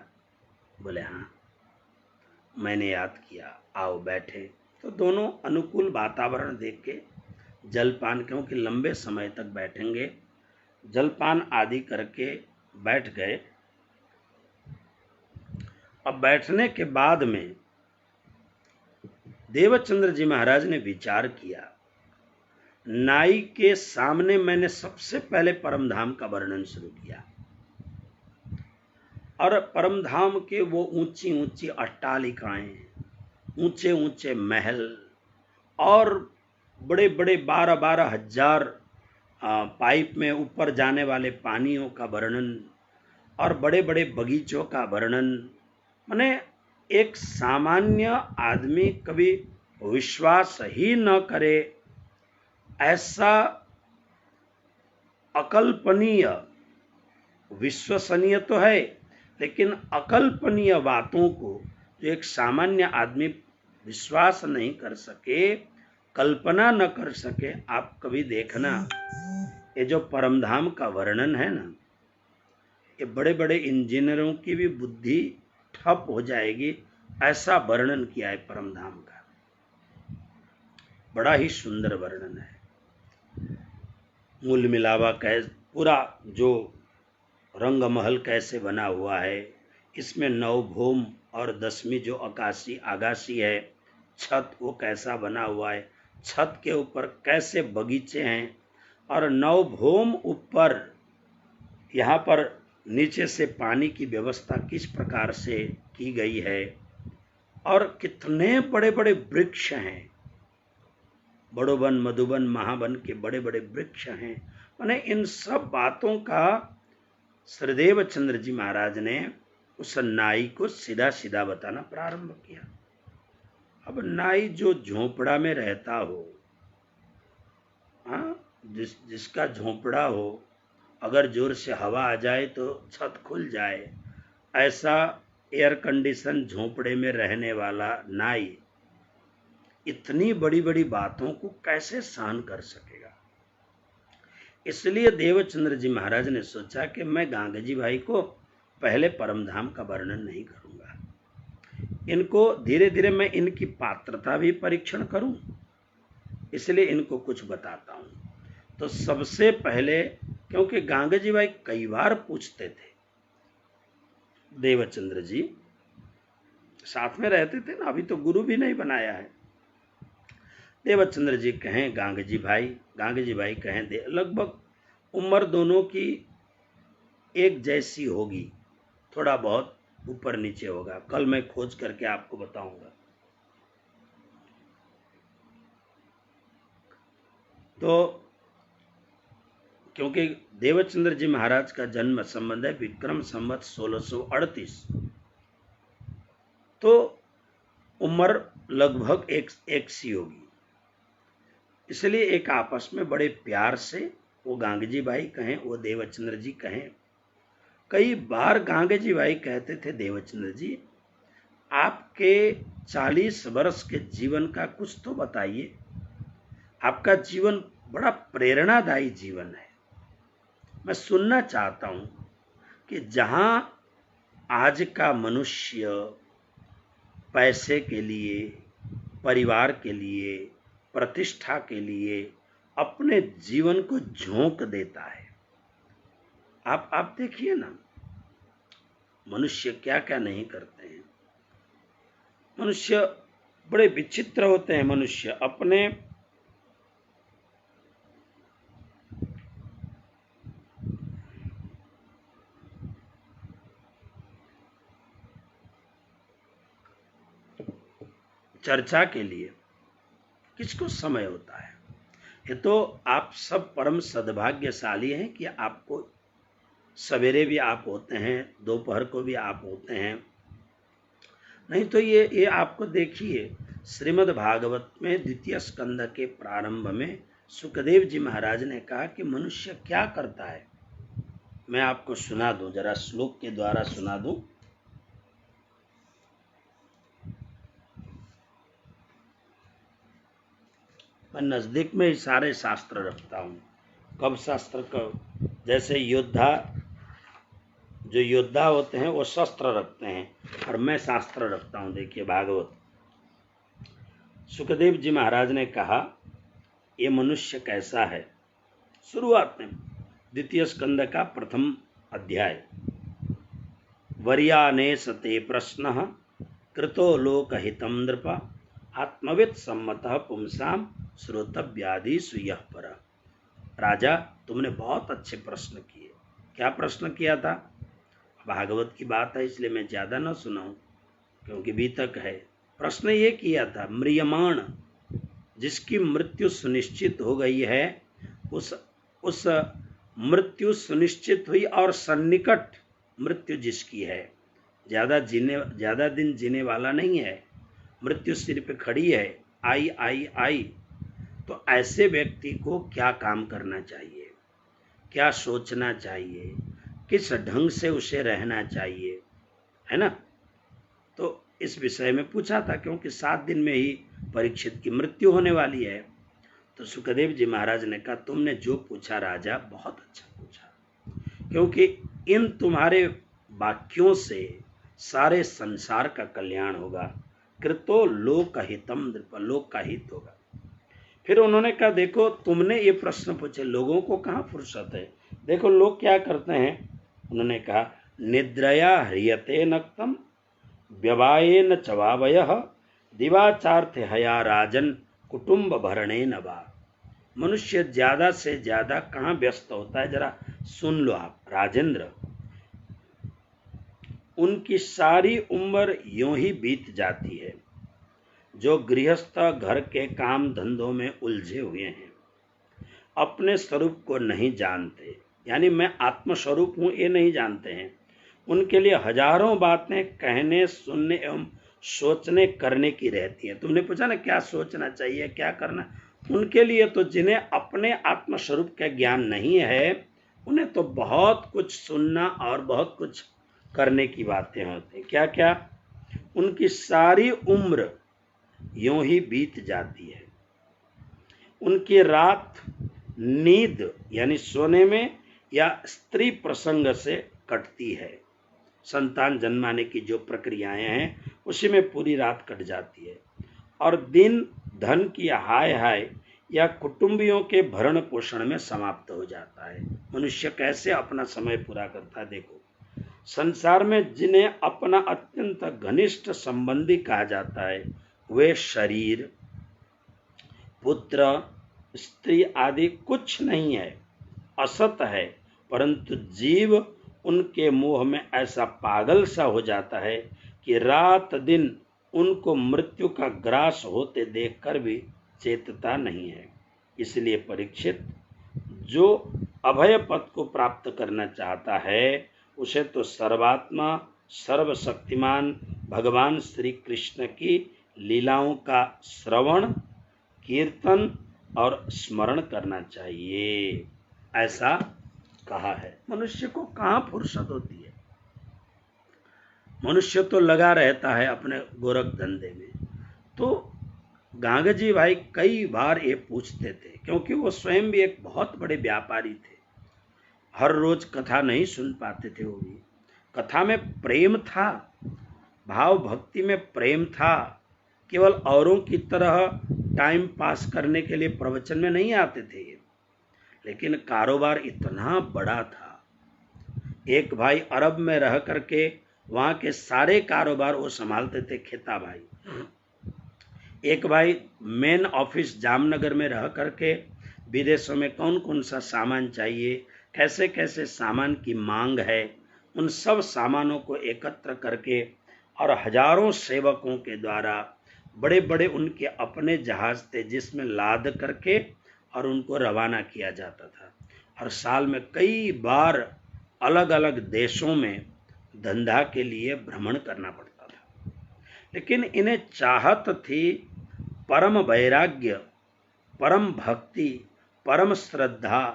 बोले हाँ, मैंने याद किया, आओ बैठे। तो दोनों अनुकूल वातावरण देख के जलपान, क्योंकि लंबे समय तक बैठेंगे, जलपान आदि करके बैठ गए। अब बैठने के बाद में देवचंद्र जी महाराज ने विचार किया, नाई के सामने मैंने सबसे पहले परमधाम का वर्णन शुरू किया, और परमधाम के वो ऊंची ऊंची अट्टालिकाएं, ऊंचे ऊंचे महल, और बड़े बड़े 12-12 हजार पाइप में ऊपर जाने वाले पानियों का वर्णन, और बड़े बड़े बगीचों का वर्णन। माने एक सामान्य आदमी कभी विश्वास ही न करे ऐसा अकल्पनीय, विश्वसनीय तो है लेकिन अकल्पनीय बातों को जो एक सामान्य आदमी विश्वास नहीं कर सके, कल्पना न कर सके, आप कभी देखना ये जो परमधाम का वर्णन है ना, ये बड़े बड़े इंजीनियरों की भी बुद्धि ठप हो जाएगी, ऐसा वर्णन किया है परमधाम का। बड़ा ही सुंदर वर्णन है। मूल मिलावा कैसे, पूरा जो रंग महल कैसे बना हुआ है, इसमें 9 भूम और 10वीं जो आगासी है, छत वो कैसा बना हुआ है, छत के ऊपर कैसे बगीचे हैं, और 9 भूम ऊपर यहाँ पर नीचे से पानी की व्यवस्था किस प्रकार से की गई है, और कितने बड़े बड़े वृक्ष हैं, बड़ोवन, मधुबन, महावन के बड़े बड़े वृक्ष हैं। माने इन सब बातों का श्रीदेव चंद्र जी महाराज ने उस नाई को सीधा सीधा बताना प्रारंभ किया। अब नाई जो झोपड़ा में रहता हो, जिसका झोपड़ा हो, अगर जोर से हवा आ जाए तो छत खुल जाए, ऐसा एयर कंडीशन झोपड़े में रहने वाला नाई इतनी बड़ी बड़ी बातों को कैसे सहन कर सकेगा। इसलिए देवचंद्र जी महाराज ने सोचा कि मैं गांगे जी भाई को पहले परमधाम का वर्णन नहीं करूंगा, इनको धीरे धीरे मैं इनकी पात्रता भी परीक्षण करूं, इसलिए इनको कुछ बताता हूं। तो सबसे पहले, क्योंकि गांगे जी भाई कई बार पूछते थे, देवचंद्र जी साथ में रहते थे ना, अभी तो गुरु भी नहीं बनाया है। देवचंद्र जी कहें गांगे जी भाई कहें लगभग उम्र दोनों की एक जैसी होगी, थोड़ा बहुत ऊपर नीचे होगा, कल मैं खोज करके आपको बताऊंगा। तो क्योंकि देवचंद्र जी महाराज का जन्म संबंध है विक्रम संवत 1638, तो उम्र लगभग एक सी होगी। इसलिए एक आपस में बड़े प्यार से वो गांगे जी भाई कहें, वो देवचंद्र जी कहें। कई बार गांगे जी भाई कहते थे, देवचंद्र जी आपके 40 वर्ष के जीवन का कुछ तो बताइए, आपका जीवन बड़ा प्रेरणादायी जीवन है, मैं सुनना चाहता हूं कि जहां आज का मनुष्य पैसे के लिए, परिवार के लिए, प्रतिष्ठा के लिए अपने जीवन को झोंक देता है। आप देखिए ना, मनुष्य क्या क्या नहीं करते हैं। मनुष्य बड़े विचित्र होते हैं। मनुष्य अपने चर्चा के लिए किसको समय होता है? ये तो आप सब परम सद्भाग्यशाली हैं कि आपको सवेरे भी आप होते हैं, दोपहर को भी आप होते हैं। नहीं तो ये आपको देखिए, श्रीमद् भागवत में द्वितीय स्कंद के प्रारंभ में सुखदेव जी महाराज ने कहा कि मनुष्य क्या करता है। मैं आपको सुना दूं, जरा श्लोक के द्वारा सुना दूं। मैं नजदीक में ही सारे शास्त्र रखता हूं। कब शास्त्र का, जैसे जो योद्धा होते हैं वो शस्त्र रखते हैं और मैं शास्त्र रखता हूं। देखिए भागवत, सुखदेव जी महाराज ने कहा ये मनुष्य कैसा है। शुरुआत में द्वितीय स्कंद का प्रथम अध्याय, वर्यानेश ते प्रश्न कृतो लोकहितं नृप आत्मवित् सम्मतः पुंसाम श्रोतव्यादि सुयः पर। राजा, तुमने बहुत अच्छे प्रश्न किए। क्या प्रश्न किया था? भागवत की बात है इसलिए मैं ज्यादा न सुनाऊं क्योंकि बीतक है। प्रश्न ये किया था, म्रियमाण, जिसकी मृत्यु सुनिश्चित हो गई है, उस मृत्यु सुनिश्चित हुई और सन्निकट मृत्यु जिसकी है, ज्यादा दिन जीने वाला नहीं है, मृत्यु सिर पे खड़ी है, आई। तो ऐसे व्यक्ति को क्या काम करना चाहिए, क्या सोचना चाहिए, किस ढंग से उसे रहना चाहिए, है ना? तो इस विषय में पूछा था, क्योंकि 7 दिन में ही परीक्षित की मृत्यु होने वाली है। तो सुखदेव जी महाराज ने कहा, तुमने जो पूछा राजा, बहुत अच्छा पूछा, क्योंकि इन तुम्हारे वाक्यों से सारे संसार का कल्याण होगा। कृतो लोकहितम नृप, लोक का हित होगा। फिर उन्होंने कहा, देखो तुमने ये प्रश्न पूछे, लोगों को कहाँ फुर्सत है। देखो लोग क्या करते हैं। उन्होंने कहा, निद्रया ह्रियते नक्तम व्यवायेन चवावयः दिवाचार्थे हया राजन कुटुंब भरणे नवा। मनुष्य ज्यादा से ज्यादा कहाँ व्यस्त होता है, जरा सुन लो आप राजेंद्र। उनकी सारी उम्र यूं ही बीत जाती है जो गृहस्थ घर के काम धंधों में उलझे हुए हैं, अपने स्वरूप को नहीं जानते, यानी मैं आत्मस्वरूप हूं ये नहीं जानते हैं। उनके लिए हजारों बातें कहने, सुनने एवं सोचने करने की रहती हैं। तुमने पूछा ना क्या सोचना चाहिए, क्या करना। उनके लिए तो जिन्हें अपने आत्मस्वरूप का ज्ञान नहीं है, उन्हें तो बहुत कुछ सुनना और बहुत कुछ करने की बातें होती हैं। क्या क्या? उनकी सारी उम्र यूं ही बीत जाती है। उनकी रात नींद यानी सोने में या स्त्री प्रसंग से कटती है। संतान जन्माने की जो प्रक्रियाएं हैं उसी में पूरी रात कट जाती है, और दिन धन की हाय हाय या कुटुंबियों के भरण पोषण में समाप्त हो जाता है। मनुष्य कैसे अपना समय पूरा करता है। देखो, संसार में जिन्हें अपना अत्यंत घनिष्ठ संबंधी कहा जाता है, वे शरीर, पुत्र, स्त्री आदि कुछ नहीं है, असत है। परंतु जीव उनके मोह में ऐसा पागल सा हो जाता है कि रात दिन उनको मृत्यु का ग्रास होते देखकर भी चेतता नहीं है। इसलिए परीक्षित, जो अभय पद को प्राप्त करना चाहता है उसे तो सर्वात्मा सर्वशक्तिमान भगवान श्री कृष्ण की लीलाओं का श्रवण, कीर्तन और स्मरण करना चाहिए, ऐसा कहा है। मनुष्य को कहाँ फुर्सत होती है। मनुष्य तो लगा रहता है अपने गोरख धंधे में। तो गांगा जी भाई कई बार ये पूछते थे, क्योंकि वो स्वयं भी एक बहुत बड़े व्यापारी थे। हर रोज कथा नहीं सुन पाते थे वो भी। कथा में प्रेम था, भाव भक्ति में प्रेम था। केवल औरों की तरह टाइम पास करने के लिए प्रवचन में नहीं आते थे, लेकिन कारोबार इतना बड़ा था। एक भाई अरब में रह करके वहां के सारे कारोबार वो संभालते थे, खेता भाई। एक भाई मेन ऑफिस जामनगर में रह करके विदेशों में कौन कौन सा सामान चाहिए, कैसे कैसे सामान की मांग है, उन सब सामानों को एकत्र करके और हजारों सेवकों के द्वारा बड़े बड़े उनके अपने जहाज थे जिसमें लाद करके और उनको रवाना किया जाता था। हर साल में कई बार अलग अलग देशों में धंधा के लिए भ्रमण करना पड़ता था। लेकिन इन्हें चाहत थी परम वैराग्य, परम भक्ति, परम श्रद्धा,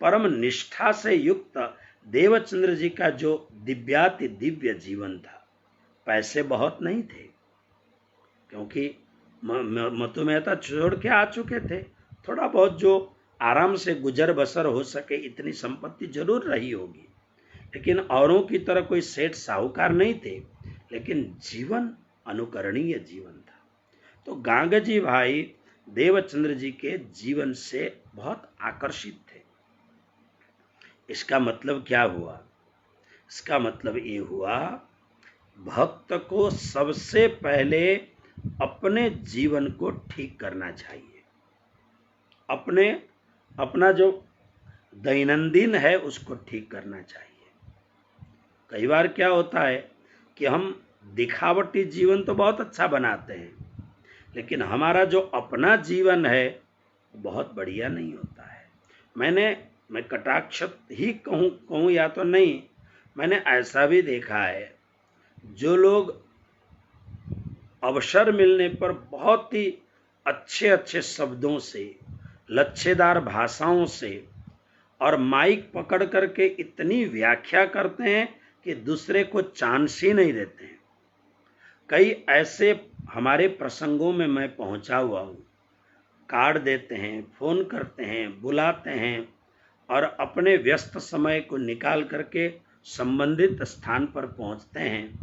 परम निष्ठा से युक्त देवचंद्र जी का जो दिव्याति दिव्य जीवन था। पैसे बहुत नहीं थे, क्योंकि मतु मेहता छोड़ के आ चुके थे। थोड़ा बहुत जो आराम से गुजर बसर हो सके इतनी संपत्ति जरूर रही होगी, लेकिन औरों की तरह कोई सेठ साहूकार नहीं थे, लेकिन जीवन अनुकरणीय जीवन था। तो गांगजी भाई देवचंद्र जी के जीवन से बहुत आकर्षित थे। इसका मतलब क्या हुआ? इसका मतलब ये हुआ, भक्त को सबसे पहले अपने जीवन को ठीक करना चाहिए। अपना जो दैनंदिन है उसको ठीक करना चाहिए। कई बार क्या होता है कि हम दिखावटी जीवन तो बहुत अच्छा बनाते हैं, लेकिन हमारा जो अपना जीवन है बहुत बढ़िया नहीं होता है। मैं कटाक्ष ही कहूँ या तो नहीं, मैंने ऐसा भी देखा है, जो लोग अवसर मिलने पर बहुत ही अच्छे अच्छे शब्दों से, लच्छेदार भाषाओं से और माइक पकड़ करके इतनी व्याख्या करते हैं कि दूसरे को चांस ही नहीं देते हैं। कई ऐसे हमारे प्रसंगों में मैं पहुंचा हुआ हूँ, कार्ड देते हैं, फोन करते हैं, बुलाते हैं और अपने व्यस्त समय को निकाल करके संबंधित स्थान पर पहुंचते हैं,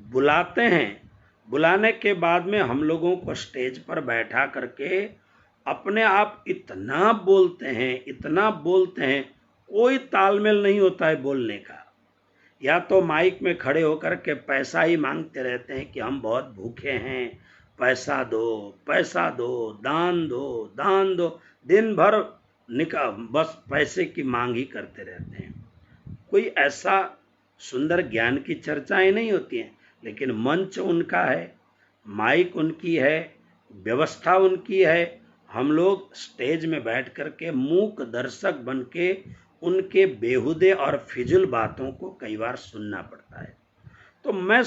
बुलाते हैं। बुलाने के बाद में हम लोगों को स्टेज पर बैठा करके अपने आप इतना बोलते हैं, कोई तालमेल नहीं होता है बोलने का। या तो माइक में खड़े होकर के पैसा ही मांगते रहते हैं कि हम बहुत भूखे हैं, पैसा दो, दान दो, दिन भर बस पैसे की मांग ही करते रहते हैं। कोई ऐसा सुंदर ज्ञान की चर्चाएं नहीं होती हैं, लेकिन मंच उनका है, माइक उनकी है, व्यवस्था उनकी है। हम लोग स्टेज में बैठ करके मूक दर्शक बन के उनके बेहुदे और फिजुल बातों को कई बार सुनना पड़ता है। तो मैं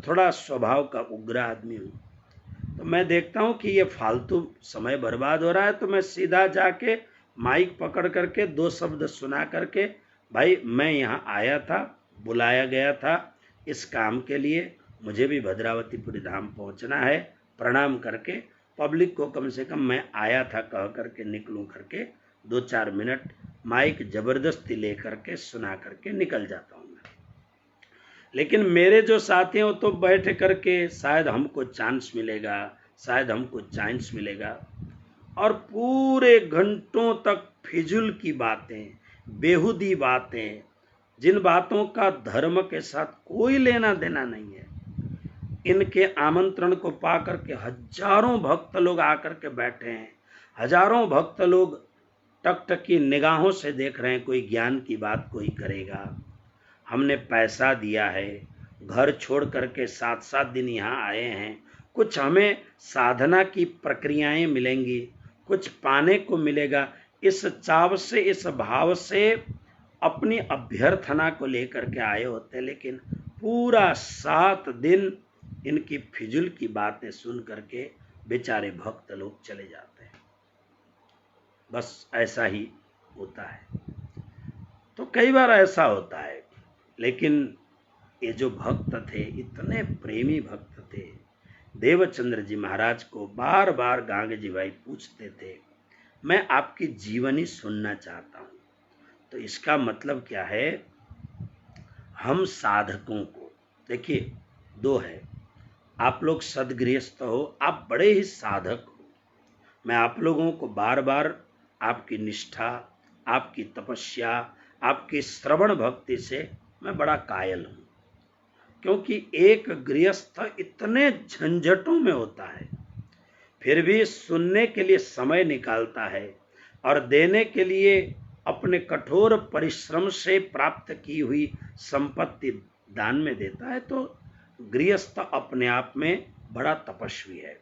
थोड़ा स्वभाव का उग्र आदमी हूँ, तो मैं देखता हूँ कि ये फालतू समय बर्बाद हो रहा है, तो मैं सीधा जाके माइक पकड़ करके 2 शब्द सुना करके, भाई मैं यहाँ आया था, बुलाया गया था इस काम के लिए, मुझे भी भद्रावतीपुरी धाम पहुँचना है, प्रणाम करके पब्लिक को कम से कम मैं आया था कह करके निकलूं करके 2-4 मिनट माइक जबरदस्ती ले करके सुना करके निकल जाता हूँ मैं। लेकिन मेरे जो साथी हैं वो तो बैठ करके शायद हमको चांस मिलेगा और पूरे घंटों तक फिजुल की बातें, बेहुदी बातें, जिन बातों का धर्म के साथ कोई लेना देना नहीं है, इनके आमंत्रण को पाकर के हजारों भक्त लोग आकर के बैठे हैं। हजारों भक्त लोग टकटकी निगाहों से देख रहे हैं, कोई ज्ञान की बात कोई करेगा। हमने पैसा दिया है, घर छोड़ करके 7-7 दिन यहाँ आए हैं, कुछ हमें साधना की प्रक्रियाएं मिलेंगी, कुछ पाने को मिलेगा, इस चाव से, इस भाव से अपनी अभ्यर्थना को लेकर के आए होते। लेकिन पूरा 7 दिन इनकी फिजुल की बातें सुन करके बेचारे भक्त लोग चले जाते हैं। बस ऐसा ही होता है। तो कई बार ऐसा होता है, लेकिन ये जो भक्त थे, इतने प्रेमी भक्त थे, देवचंद्र जी महाराज को बार बार गांगजी भाई पूछते थे, मैं आपकी जीवनी सुनना चाहता हूँ, तो इसका मतलब क्या है, हम साधकों को, देखिए दो है, आप लोग सदगृहस्थ हो, आप बड़े ही साधक हो। मैं आप लोगों को बार बार आपकी निष्ठा, आपकी तपस्या, आपकी श्रवण भक्ति से मैं बड़ा कायल हूं, क्योंकि एक गृहस्थ इतने झंझटों में होता है, फिर भी सुनने के लिए समय निकालता है और देने के लिए अपने कठोर परिश्रम से प्राप्त की हुई संपत्ति दान में देता है, तो गृहस्थ अपने आप में बड़ा तपस्वी है।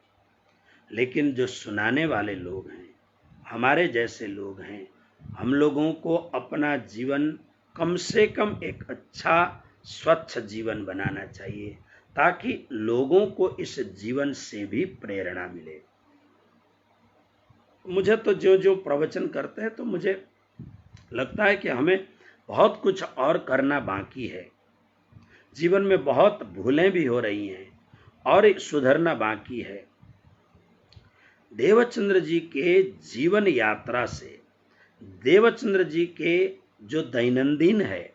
लेकिन जो सुनाने वाले लोग हैं, हमारे जैसे लोग हैं, हम लोगों को अपना जीवन कम से कम एक अच्छा स्वच्छ जीवन बनाना चाहिए, ताकि लोगों को इस जीवन से भी प्रेरणा मिले। मुझे तो जो जो प्रवचन करते हैं, तो मुझे लगता है कि हमें बहुत कुछ और करना बाकी है। जीवन में बहुत भूलें भी हो रही हैं और सुधरना बाकी है। देवचंद्र जी के जीवन यात्रा से, देवचंद्र जी के जो दैनंदिन है,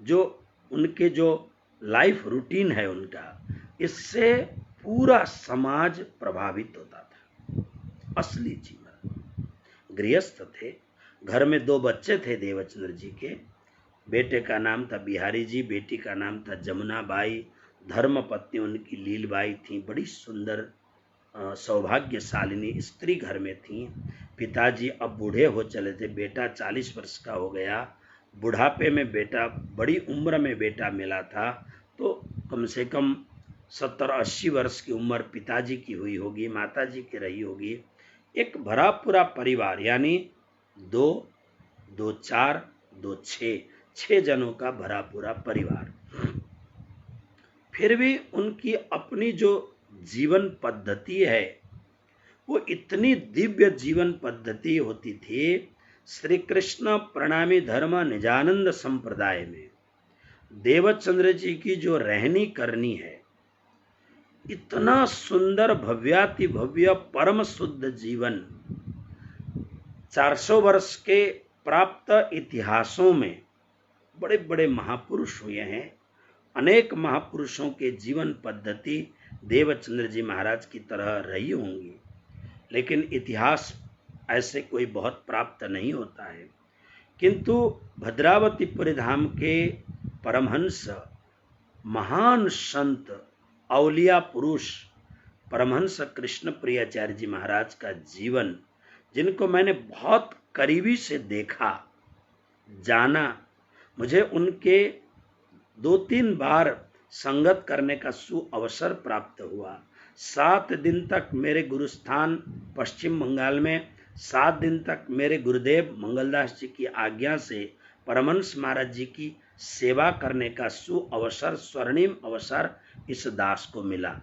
जो उनके जो लाइफ रूटीन है उनका, इससे पूरा समाज प्रभावित होता था। असली जीवन, गृहस्थ थे, घर में 2 बच्चे थे देवचंद्र जी के, बेटे का नाम था बिहारी जी, बेटी का नाम था जमुना बाई, धर्मपत्नी उनकी लीलबाई थी, बड़ी सुंदर सौभाग्यशालिनी स्त्री घर में थी। पिताजी अब बूढ़े हो चले थे, बेटा 40 वर्ष का हो गया, बुढ़ापे में बेटा, बड़ी उम्र में बेटा मिला था, तो कम से कम 70-80 वर्ष की उम्र पिताजी की हुई होगी, माताजी की रही होगी। एक भरा पूरा परिवार, यानी 2, 2, 4, 2, 6 जनों का भरा पूरा परिवार। फिर भी उनकी अपनी जो जीवन पद्धति है, वो इतनी दिव्य जीवन पद्धति होती थी। श्री कृष्ण प्रणामी धर्म निजानंद संप्रदाय में देवचंद्र जी की जो रहनी करनी है, इतना सुंदर भव्याति भव्य परम शुद्ध जीवन, 400 वर्ष के प्राप्त इतिहासों में बड़े बड़े महापुरुष हुए हैं। अनेक महापुरुषों के जीवन पद्धति देवचंद्र जी महाराज की तरह रही होंगी, लेकिन इतिहास ऐसे कोई बहुत प्राप्त नहीं होता है। किंतु भद्रावतीपुरी धाम के परमहंस, महान संत, औलिया पुरुष परमहंस कृष्ण प्रियाचार्य जी महाराज का जीवन, जिनको मैंने बहुत करीबी से देखा, जाना, मुझे उनके 2-3 बार संगत करने का सुअवसर प्राप्त हुआ। 7 दिन तक मेरे गुरुस्थान पश्चिम बंगाल में, 7 दिन तक मेरे गुरुदेव मंगलदास जी की आज्ञा से परमहंस महाराज जी की सेवा करने का सुअवसर, स्वर्णिम अवसर इस दास को मिला।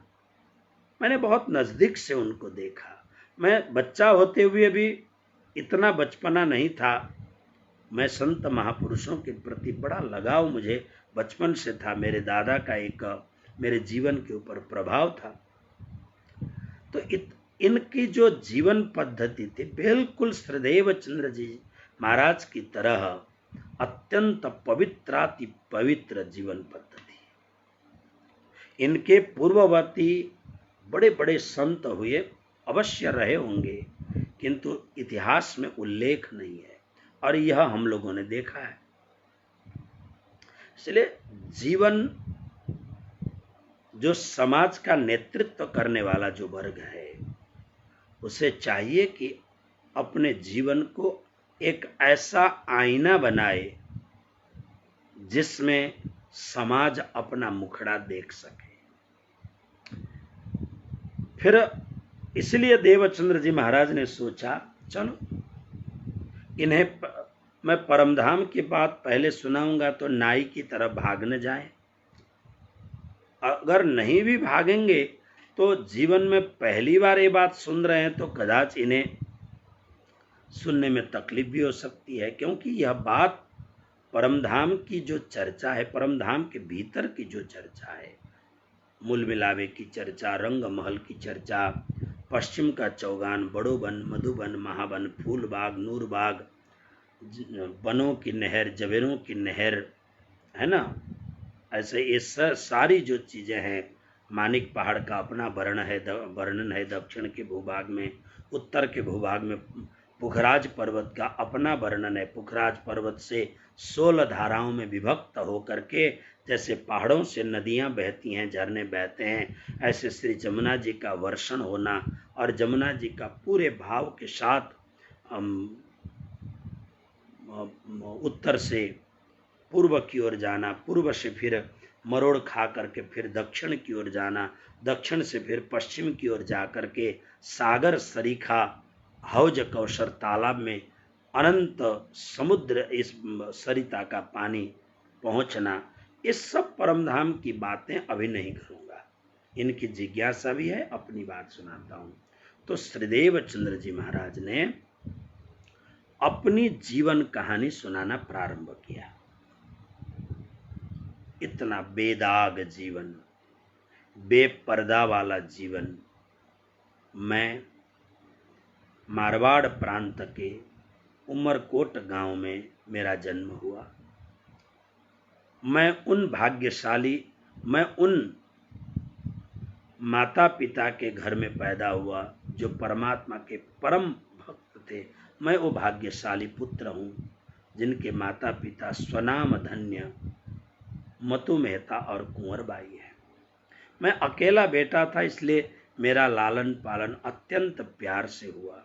मैंने बहुत नजदीक से उनको देखा। मैं बच्चा होते हुए भी इतना बचपना नहीं था। मैं संत महापुरुषों के प्रति बड़ा लगाव मुझे बचपन से था। मेरे दादा का एक मेरे जीवन के ऊपर प्रभाव था। तो इनकी जो जीवन पद्धति थी, बिल्कुल श्रीदेव चंद्र जी महाराज की तरह अत्यंत पवित्राति पवित्र जीवन पद्धति। इनके पूर्ववर्ती बड़े बड़े संत हुए, अवश्य रहे होंगे, किंतु इतिहास में उल्लेख नहीं है, और यह हम लोगों ने देखा है। इसलिए जीवन, जो समाज का नेतृत्व करने वाला जो वर्ग है, उसे चाहिए कि अपने जीवन को एक ऐसा आईना बनाए जिसमें समाज अपना मुखड़ा देख सके। फिर इसलिए देवचंद्र जी महाराज ने सोचा, चलो इन्हें मैं परमधाम की बात पहले सुनाऊंगा तो नाई की तरह भाग न जाए। अगर नहीं भी भागेंगे तो जीवन में पहली बार ये बात सुन रहे हैं, तो कदाच इन्हें सुनने में तकलीफ भी हो सकती है, क्योंकि यह बात परमधाम की जो चर्चा है, परमधाम के भीतर की जो चर्चा है, मूल मिलावे की चर्चा, रंग महल की चर्चा, पश्चिम का चौगान, बड़ोबन, मधुबन, महाबन, फूलबाग, नूरबाग, वनों की नहर, जवेरों की नहर, है ना। ऐसे ये सारी जो चीज़ें हैं, मानिक पहाड़ का अपना वर्णन है दक्षिण के भूभाग में, उत्तर के भूभाग में पुखराज पर्वत का अपना वर्णन है। पुखराज पर्वत से 16 धाराओं में विभक्त होकर के जैसे पहाड़ों से नदियां बहती हैं, झरने बहते हैं, ऐसे श्री जमुना जी का वर्षण होना और जमुना जी का पूरे भाव के साथ उत्तर से पूर्व की ओर जाना, पूर्व से फिर मरोड़ खा करके फिर दक्षिण की ओर जाना, दक्षिण से फिर पश्चिम की ओर जा करके सागर सरीखा हौज कौशर तालाब में अनंत समुद्र इस सरिता का पानी पहुंचना, इस सब परमधाम की बातें अभी नहीं करूंगा। इनकी जिज्ञासा भी है, अपनी बात सुनाता हूं। तो श्रीदेव चंद्र जी महाराज ने अपनी जीवन कहानी सुनाना प्रारंभ किया। इतना बेदाग जीवन, बेपर्दा वाला जीवन। मैं मारवाड़ प्रांत के उमरकोट गांव में मेरा जन्म हुआ। मैं उन माता पिता के घर में पैदा हुआ जो परमात्मा के परम भक्त थे। मैं वो भाग्यशाली पुत्र हूँ जिनके माता पिता स्वनाम धन्य मतु मेहता और कुंवर बाई है। मैं अकेला बेटा था, इसलिए मेरा लालन पालन अत्यंत प्यार से हुआ।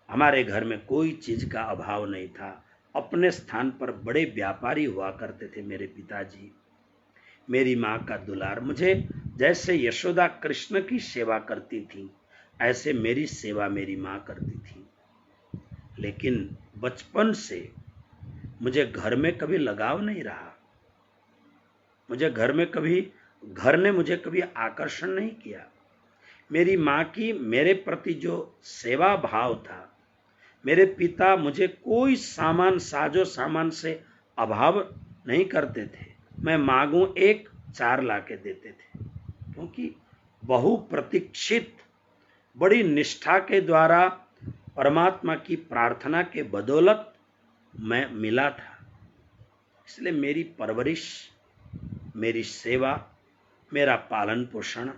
हमारे घर में कोई चीज का अभाव नहीं था। अपने स्थान पर बड़े व्यापारी हुआ करते थे मेरे पिताजी। मेरी माँ का दुलार, मुझे जैसे यशोदा कृष्ण की सेवा करती थी ऐसे मेरी सेवा मेरी माँ करती थी। लेकिन बचपन से मुझे घर में कभी लगाव नहीं रहा। घर ने मुझे कभी आकर्षण नहीं किया। मेरी माँ की मेरे प्रति जो सेवा भाव था, मेरे पिता मुझे कोई साजो सामान से अभाव नहीं करते थे। मैं मांगूं एक 4 लाके देते थे, क्योंकि बहु प्रतीक्षित बड़ी निष्ठा के द्वारा परमात्मा की प्रार्थना के बदौलत मैं मिला था। इसलिए मेरी परवरिश, मेरी सेवा, मेरा पालन पोषण,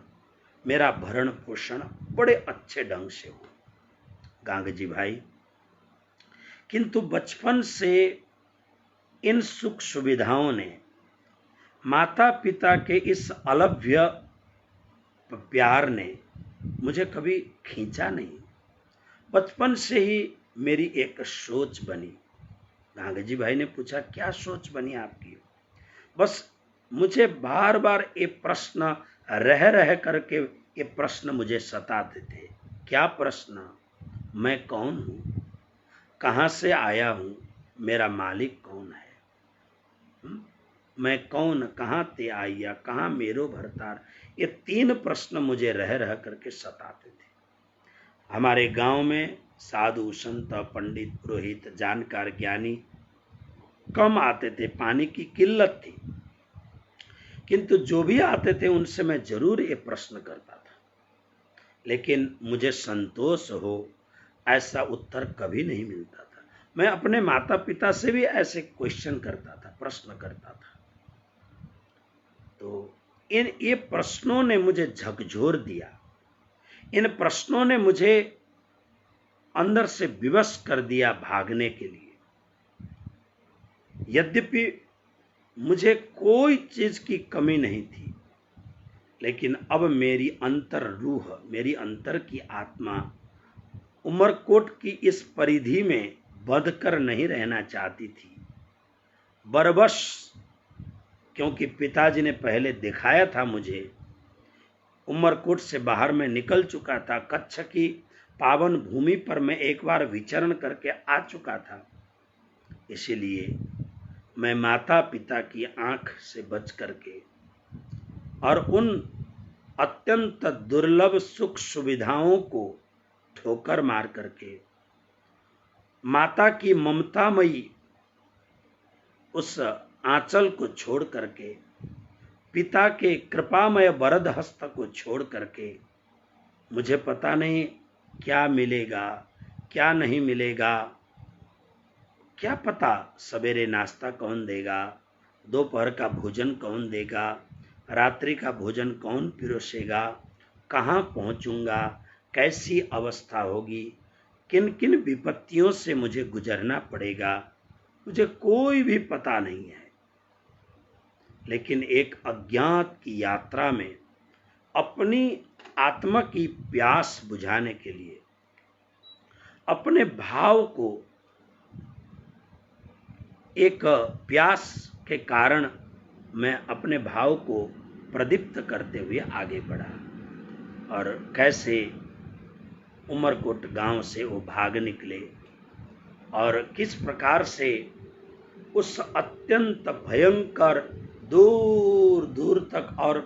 मेरा भरण पोषण बड़े अच्छे ढंग से हुआ गांग जी भाई। किंतु बचपन से इन सुख सुविधाओं ने, माता पिता के इस अलभ्य प्यार ने मुझे कभी खींचा नहीं। बचपन से ही मेरी एक सोच बनी। गांग जी भाई ने पूछा, क्या सोच बनी आपकी? बस मुझे बार बार ये प्रश्न रह करके ये प्रश्न मुझे सताते थे। क्या प्रश्न? मैं कौन हूं? कहां से आया हूं? मेरा मालिक कौन है? मैं कौन, कहां ते आया, कहां मेरो भरतार? ये 3 प्रश्न मुझे रह करके सताते थे। हमारे गांव में साधु संत पंडित पुरोहित जानकार ज्ञानी कम आते थे, पानी की किल्लत थी। किंतु जो भी आते थे उनसे मैं जरूर ये प्रश्न करता था, लेकिन मुझे संतोष हो ऐसा उत्तर कभी नहीं मिलता था। मैं अपने माता पिता से भी ऐसे क्वेश्चन करता था, प्रश्न करता था। तो ये प्रश्नों ने मुझे झकझोर दिया। इन प्रश्नों ने मुझे अंदर से विवश कर दिया भागने के लिए। यद्यपि मुझे कोई चीज की कमी नहीं थी, लेकिन अब मेरी अंतर रूह, मेरी अंतर की आत्मा उमरकोट की इस परिधि में बंधकर नहीं रहना चाहती थी। बरबस क्योंकि पिताजी ने पहले दिखाया था मुझे, उमरकोट से बाहर मैं निकल चुका था। कच्छ की पावन भूमि पर मैं एक बार विचरण करके आ चुका था। इसीलिए मैं माता पिता की आंख से बच करके और उन अत्यंत दुर्लभ सुख सुविधाओं को ठोकर मार करके, माता की ममतामयी उस आंचल को छोड़ करके, पिता के कृपामय वरद हस्त को छोड़ करके, मुझे पता नहीं क्या मिलेगा क्या नहीं मिलेगा, क्या पता सवेरे नाश्ता कौन देगा, दोपहर का भोजन कौन देगा, रात्रि का भोजन कौन पिरोसेगा, कहाँ पहुँचूंगा, कैसी अवस्था होगी, किन किन विपत्तियों से मुझे गुजरना पड़ेगा, मुझे कोई भी पता नहीं है। लेकिन एक अज्ञात की यात्रा में अपनी आत्मा की प्यास बुझाने के लिए, अपने भाव को, एक प्यास के कारण मैं अपने भाव को प्रदीप्त करते हुए आगे बढ़ा। और कैसे उमरकोट गांव से वो भाग निकले और किस प्रकार से उस अत्यंत भयंकर दूर दूर तक और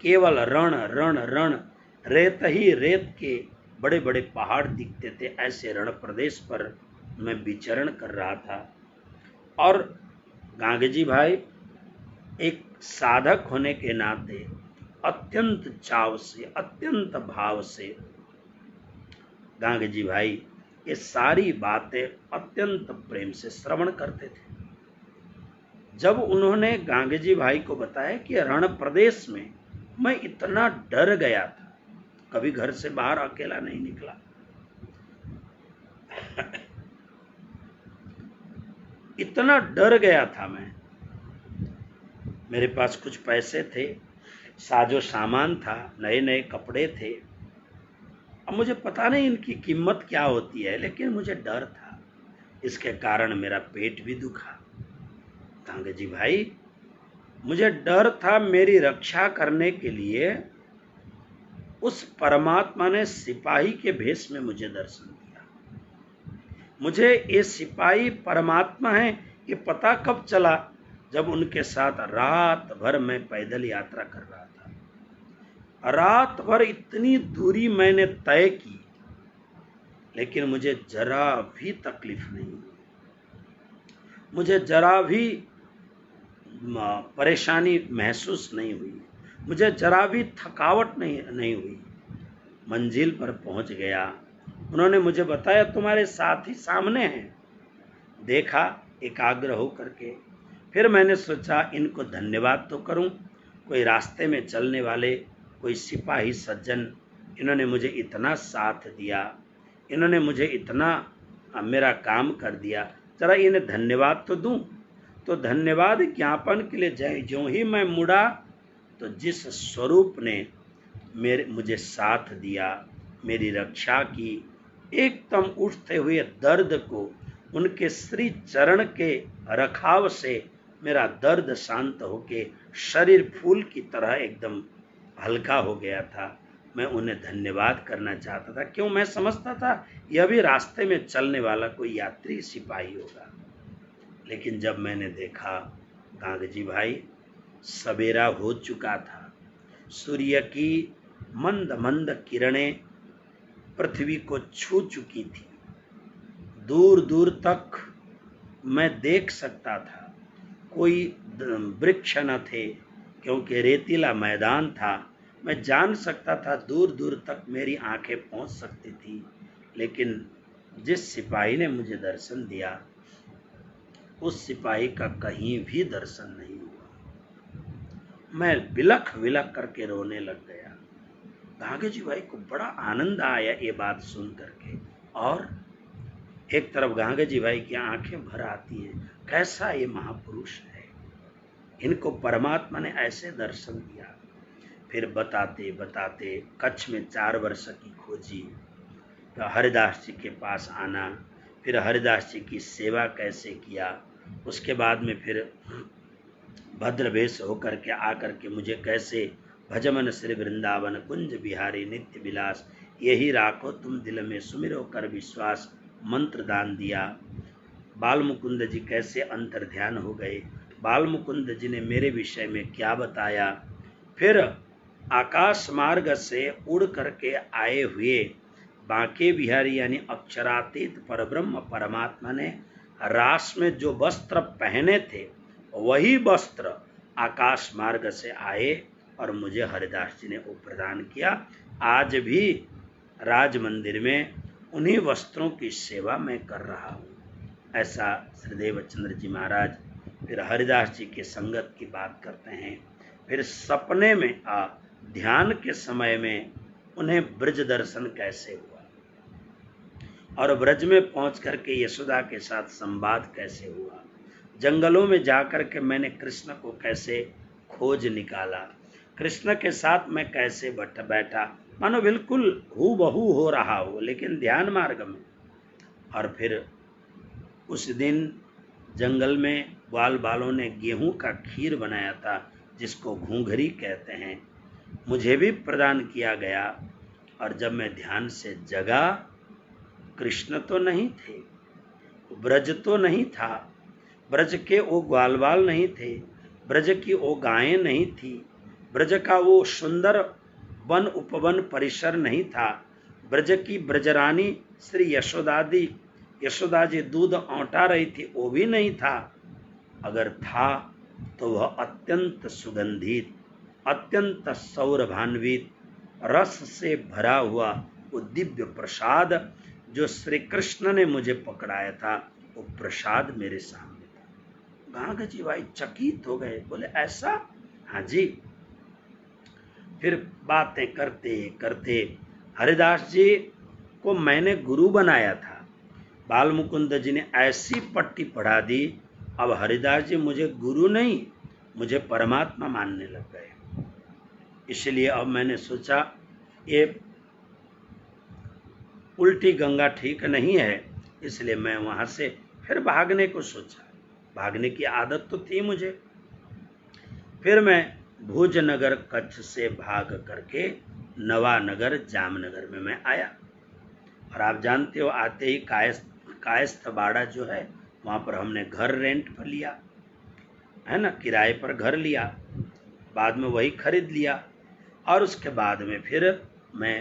केवल रण रण रण, रेत ही रेत के बड़े बड़े पहाड़ दिखते थे, ऐसे रण प्रदेश पर मैं विचरण कर रहा था। और गांगेजी भाई एक साधक होने के नाते अत्यंत चाव से, अत्यंत भाव से गांगेजी भाई ये सारी बातें अत्यंत प्रेम से श्रवण करते थे। जब उन्होंने गांगेजी भाई को बताया कि रण प्रदेश में मैं इतना डर गया था, कभी घर से बाहर अकेला नहीं निकला, इतना डर गया था मैं, मेरे पास कुछ पैसे थे, साजो सामान था, नए नए कपड़े थे, अब मुझे पता नहीं इनकी कीमत क्या होती है, लेकिन मुझे डर था, इसके कारण मेरा पेट भी दुखा। गांगेजी भाई मुझे डर था, मेरी रक्षा करने के लिए उस परमात्मा ने सिपाही के भेष में मुझे दर्शन दिया। मुझे ये सिपाही परमात्मा है ये पता कब चला, जब उनके साथ रात भर मैं पैदल यात्रा कर रहा था। रात भर इतनी दूरी मैंने तय की, लेकिन मुझे जरा भी तकलीफ नहीं हुई, मुझे जरा भी परेशानी महसूस नहीं हुई, मुझे जरा भी थकावट नहीं हुई। मंजिल पर पहुंच गया, उन्होंने मुझे बताया तुम्हारे साथी सामने हैं। देखा एकाग्र हो करके, फिर मैंने सोचा इनको धन्यवाद तो करूं, कोई रास्ते में चलने वाले कोई सिपाही सज्जन, इन्होंने मुझे इतना साथ दिया, इन्होंने मुझे इतना मेरा काम कर दिया, जरा इन्हें धन्यवाद तो दूं। तो धन्यवाद ज्ञापन के लिए जो ही मैं मुड़ा, तो जिस स्वरूप ने मुझे साथ दिया, मेरी रक्षा की, एकदम उठते हुए दर्द को उनके श्री चरण के रखाव से मेरा दर्द शांत होके शरीर फूल की तरह एकदम हल्का हो गया था। मैं उन्हें धन्यवाद करना चाहता था, क्यों, मैं समझता था यह भी रास्ते में चलने वाला कोई यात्री सिपाही होगा। लेकिन जब मैंने देखा गांगेजी भाई सवेरा हो चुका था, सूर्य की मंद मंद किरणें पृथ्वी को छू चुकी थी, दूर दूर तक मैं देख सकता था, कोई वृक्ष न थे क्योंकि रेतीला मैदान था, मैं जान सकता था दूर दूर तक मेरी आंखें पहुंच सकती थी। लेकिन जिस सिपाही ने मुझे दर्शन दिया, उस सिपाही का कहीं भी दर्शन नहीं हुआ। मैं बिलख बिलख करके रोने लग गया। गांगेजी भाई को बड़ा आनंद आया ये बात सुन करके, और एक तरफ गांगेजी भाई की आंखें भर आती हैं, कैसा ये महापुरुष है, इनको परमात्मा ने ऐसे दर्शन दिया। फिर बताते बताते कच्छ में 4 वर्ष की खोजी, तो हरिदास जी के पास आना, फिर हरिदास जी की सेवा कैसे किया, उसके बाद में फिर भद्रवेश होकर के आकर के मुझे कैसे भजमन श्री वृंदावन कुंज बिहारी नित्य विलास, यही राखो तुम दिल में सुमिरो कर विश्वास, मंत्र दान दिया। बाल मुकुंद जी कैसे अंतर ध्यान हो गए, बाल मुकुंद जी ने मेरे विषय में क्या बताया। फिर आकाश मार्ग से उड़ करके आए हुए बांके बिहारी यानी अक्षरातीत परब्रह्म परमात्मा ने रास में जो वस्त्र पहने थे, वही वस्त्र आकाश मार्ग से आए और मुझे हरिदास जी ने वो प्रदान किया। आज भी राज मंदिर में उन्हीं वस्त्रों की सेवा मैं कर रहा हूँ। ऐसा श्रीदेव चंद्र जी महाराज फिर हरिदास जी के संगत की बात करते हैं। फिर सपने में ध्यान के समय में उन्हें ब्रज दर्शन कैसे हुआ और ब्रज में पहुंच करके यशोदा के साथ संवाद कैसे हुआ, जंगलों में जाकर के मैंने कृष्ण को कैसे खोज निकाला, कृष्ण के साथ मैं कैसे बैठा, मानो बिल्कुल हूबहू हो रहा हो लेकिन ध्यान मार्ग में। और फिर उस दिन जंगल में ग्वाल बालों ने गेहूं का खीर बनाया था जिसको घूंघरी कहते हैं, मुझे भी प्रदान किया गया। और जब मैं ध्यान से जगा, कृष्ण तो नहीं थे, ब्रज तो नहीं था, ब्रज के वो ग्वाल बाल नहीं थे, ब्रज की वो गायें नहीं थी, ब्रज का वो सुंदर वन उपवन परिसर नहीं था, ब्रज की ब्रजरानी श्री यशोदा जी दूध औंटा रही थी वो भी नहीं था। अगर था तो वह अत्यंत सुगंधित, अत्यंत सौरभान्वित, रस से भरा हुआ वो दिव्य प्रसाद जो श्री कृष्ण ने मुझे पकड़ाया था, वो प्रसाद मेरे सामने था। गांग जी भाई चकित हो गए, बोले ऐसा? हाँ जी। फिर बातें करते करते हरिदास जी को मैंने गुरु बनाया था, बाल मुकुंद जी ने ऐसी पट्टी पढ़ा दी, अब हरिदास जी मुझे गुरु नहीं, मुझे परमात्मा मानने लग गए। इसलिए अब मैंने सोचा ये उल्टी गंगा ठीक नहीं है, इसलिए मैं वहां से फिर भागने को सोचा। भागने की आदत तो थी मुझे। फिर मैं भोजनगर कच्छ से भाग करके नवानगर जामनगर में मैं आया। और आप जानते हो आते ही कायस्थबाड़ा जो है वहाँ पर हमने घर रेंट पर लिया है ना, किराए पर घर लिया, बाद में वही खरीद लिया। और उसके बाद में फिर मैं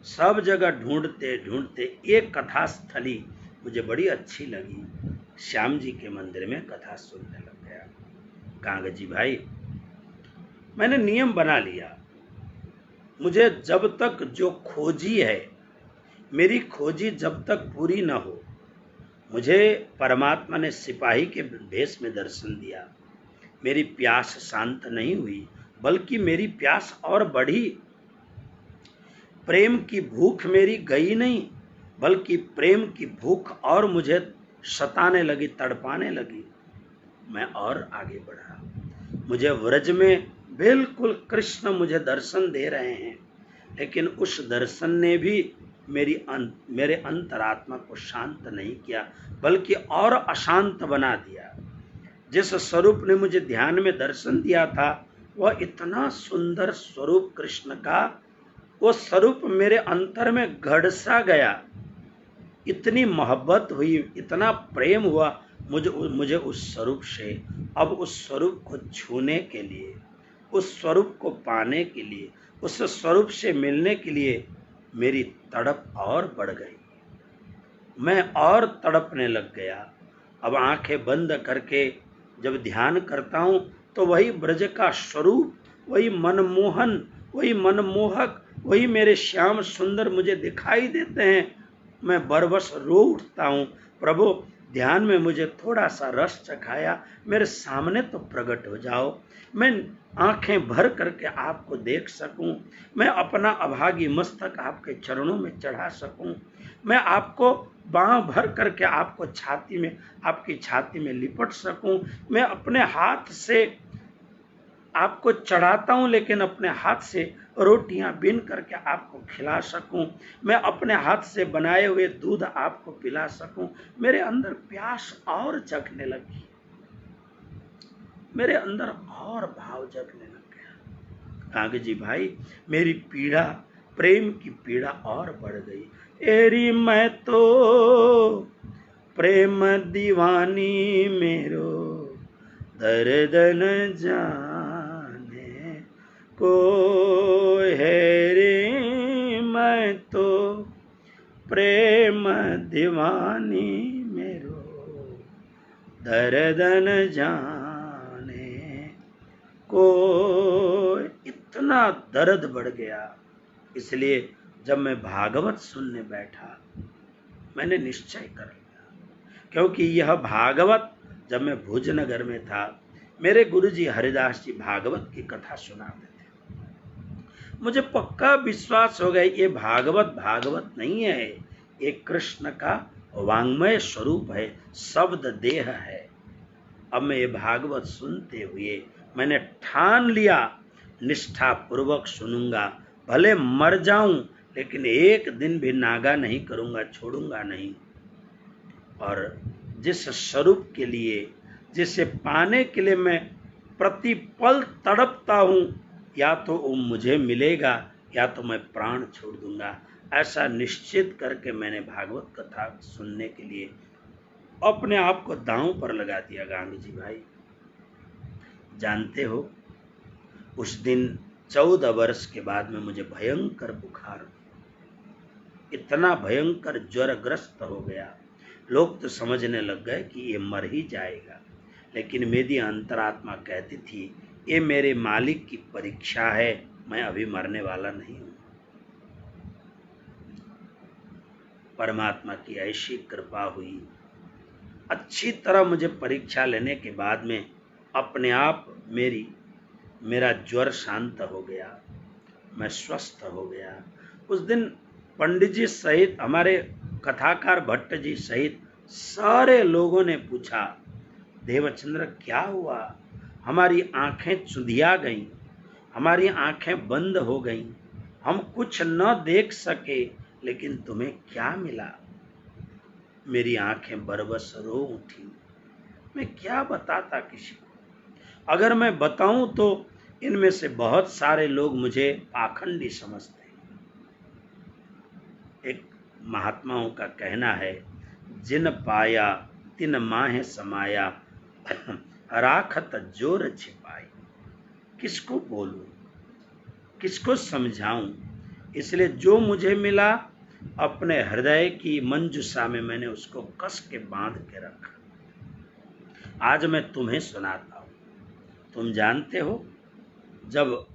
सब जगह ढूंढते ढूंढते एक कथा स्थली मुझे बड़ी अच्छी लगी, श्याम जी के मंदिर में कथा सुनने लग गया। कांग जी भाई मैंने नियम बना लिया, मुझे जब तक जो खोजी है, मेरी खोजी जब तक पूरी न हो, मुझे परमात्मा ने सिपाही के भेष में दर्शन दिया, मेरी प्यास शांत नहीं हुई बल्कि मेरी प्यास और बढ़ी। प्रेम की भूख मेरी गई नहीं बल्कि प्रेम की भूख और मुझे सताने लगी, तड़पाने लगी। मैं और आगे बढ़ा, मुझे व्रज में बिल्कुल कृष्ण मुझे दर्शन दे रहे हैं, लेकिन उस दर्शन ने भी मेरे अंतरात्मा को शांत नहीं किया बल्कि और अशांत बना दिया। जिस स्वरूप ने मुझे ध्यान में दर्शन दिया था वह इतना सुंदर स्वरूप कृष्ण का, वो स्वरूप मेरे अंतर में घड़-सा गया, इतनी मोहब्बत हुई, इतना प्रेम हुआ मुझे उस स्वरूप से। अब उस स्वरूप को छूने के लिए, उस स्वरूप को पाने के लिए, उस स्वरूप से मिलने के लिए मेरी तड़प और बढ़ गई, मैं और तड़पने लग गया। अब आंखें बंद करके जब ध्यान करता हूं तो वही ब्रज का स्वरूप, वही मनमोहन, वही मनमोहक, वही मेरे श्याम सुंदर मुझे दिखाई देते हैं। मैं बरबस रो उठता हूं, प्रभु ध्यान में मुझे थोड़ा सा रस चखाया, मेरे सामने तो प्रकट हो जाओ, मैं आंखें भर करके आपको देख सकूं, मैं अपना अभागी मस्तक आपके चरणों में चढ़ा सकूं, मैं आपको बाँह भर करके आपको आपकी छाती में लिपट सकूं, मैं अपने हाथ से आपको चढ़ाता हूं लेकिन अपने हाथ से रोटियां बीन करके आपको खिला सकूं, मैं अपने हाथ से बनाए हुए दूध आपको पिला सकूं। मेरे अंदर प्यास और जगने लगी, मेरे अंदर और भाव जगने लग गया। कांग जी भाई मेरी पीड़ा, प्रेम की पीड़ा और बढ़ गई। एरी मैं तो प्रेम दीवानी मेरो दर्द न जाने को है रे, मैं तो प्रेम दीवानी मेरो दर्द न जाने को। इतना दर्द बढ़ गया, इसलिए जब मैं भागवत सुनने बैठा मैंने निश्चय कर लिया क्योंकि यह भागवत जब मैं भुजनगर में था, मेरे गुरुजी हरिदास जी भागवत की कथा सुनाते थे। मुझे पक्का विश्वास हो गया ये भागवत नहीं है, ये कृष्ण का वांग्मय स्वरूप है, शब्द देह है। अब मैं ये भागवत सुनते हुए मैंने ठान लिया, निष्ठा पूर्वक सुनूंगा, भले मर जाऊं लेकिन एक दिन भी नागा नहीं करूंगा, छोड़ूंगा नहीं। और जिस स्वरूप के लिए, जिसे पाने के लिए मैं प्रतिपल तड़पता हूं, या तो वो मुझे मिलेगा या तो मैं प्राण छोड़ दूंगा, ऐसा निश्चित करके मैंने भागवत कथा सुनने के लिए अपने आप को दांव पर लगा दिया। गांधी जी भाई जानते हो, उस दिन 14 वर्ष के बाद में मुझे भयंकर बुखार, इतना भयंकर ज्वरग्रस्त हो गया, लोग तो समझने लग गए कि ये मर ही जाएगा। लेकिन मेरी अंतरात्मा कहती थी ये मेरे मालिक की परीक्षा है, मैं अभी मरने वाला नहीं हूं। परमात्मा की ऐसी कृपा हुई, अच्छी तरह मुझे परीक्षा लेने के बाद में अपने आप मेरा ज्वर शांत हो गया, मैं स्वस्थ हो गया। उस दिन पंडित जी सहित, हमारे कथाकार भट्ट जी सहित सारे लोगों ने पूछा, देवचंद्र क्या हुआ? हमारी आंखें चुंधिया गईं, हमारी आंखें बंद हो गईं, हम कुछ न देख सके, लेकिन तुम्हें क्या मिला? मेरी आंखें बरबस रो उठी। मैं क्या बताता किसी को? अगर मैं बताऊं तो इनमें से बहुत सारे लोग मुझे पाखंडी समझते हैं। एक महात्माओं का कहना है, जिन पाया तिन माहे समाया, राखत जोर छिपाई। किसको बोलूं, किसको समझाऊं? इसलिए जो मुझे मिला अपने हृदय की मंजुषा में मैंने उसको कस के बांध के रखा। आज मैं तुम्हें सुनाता हूं। तुम जानते हो, जब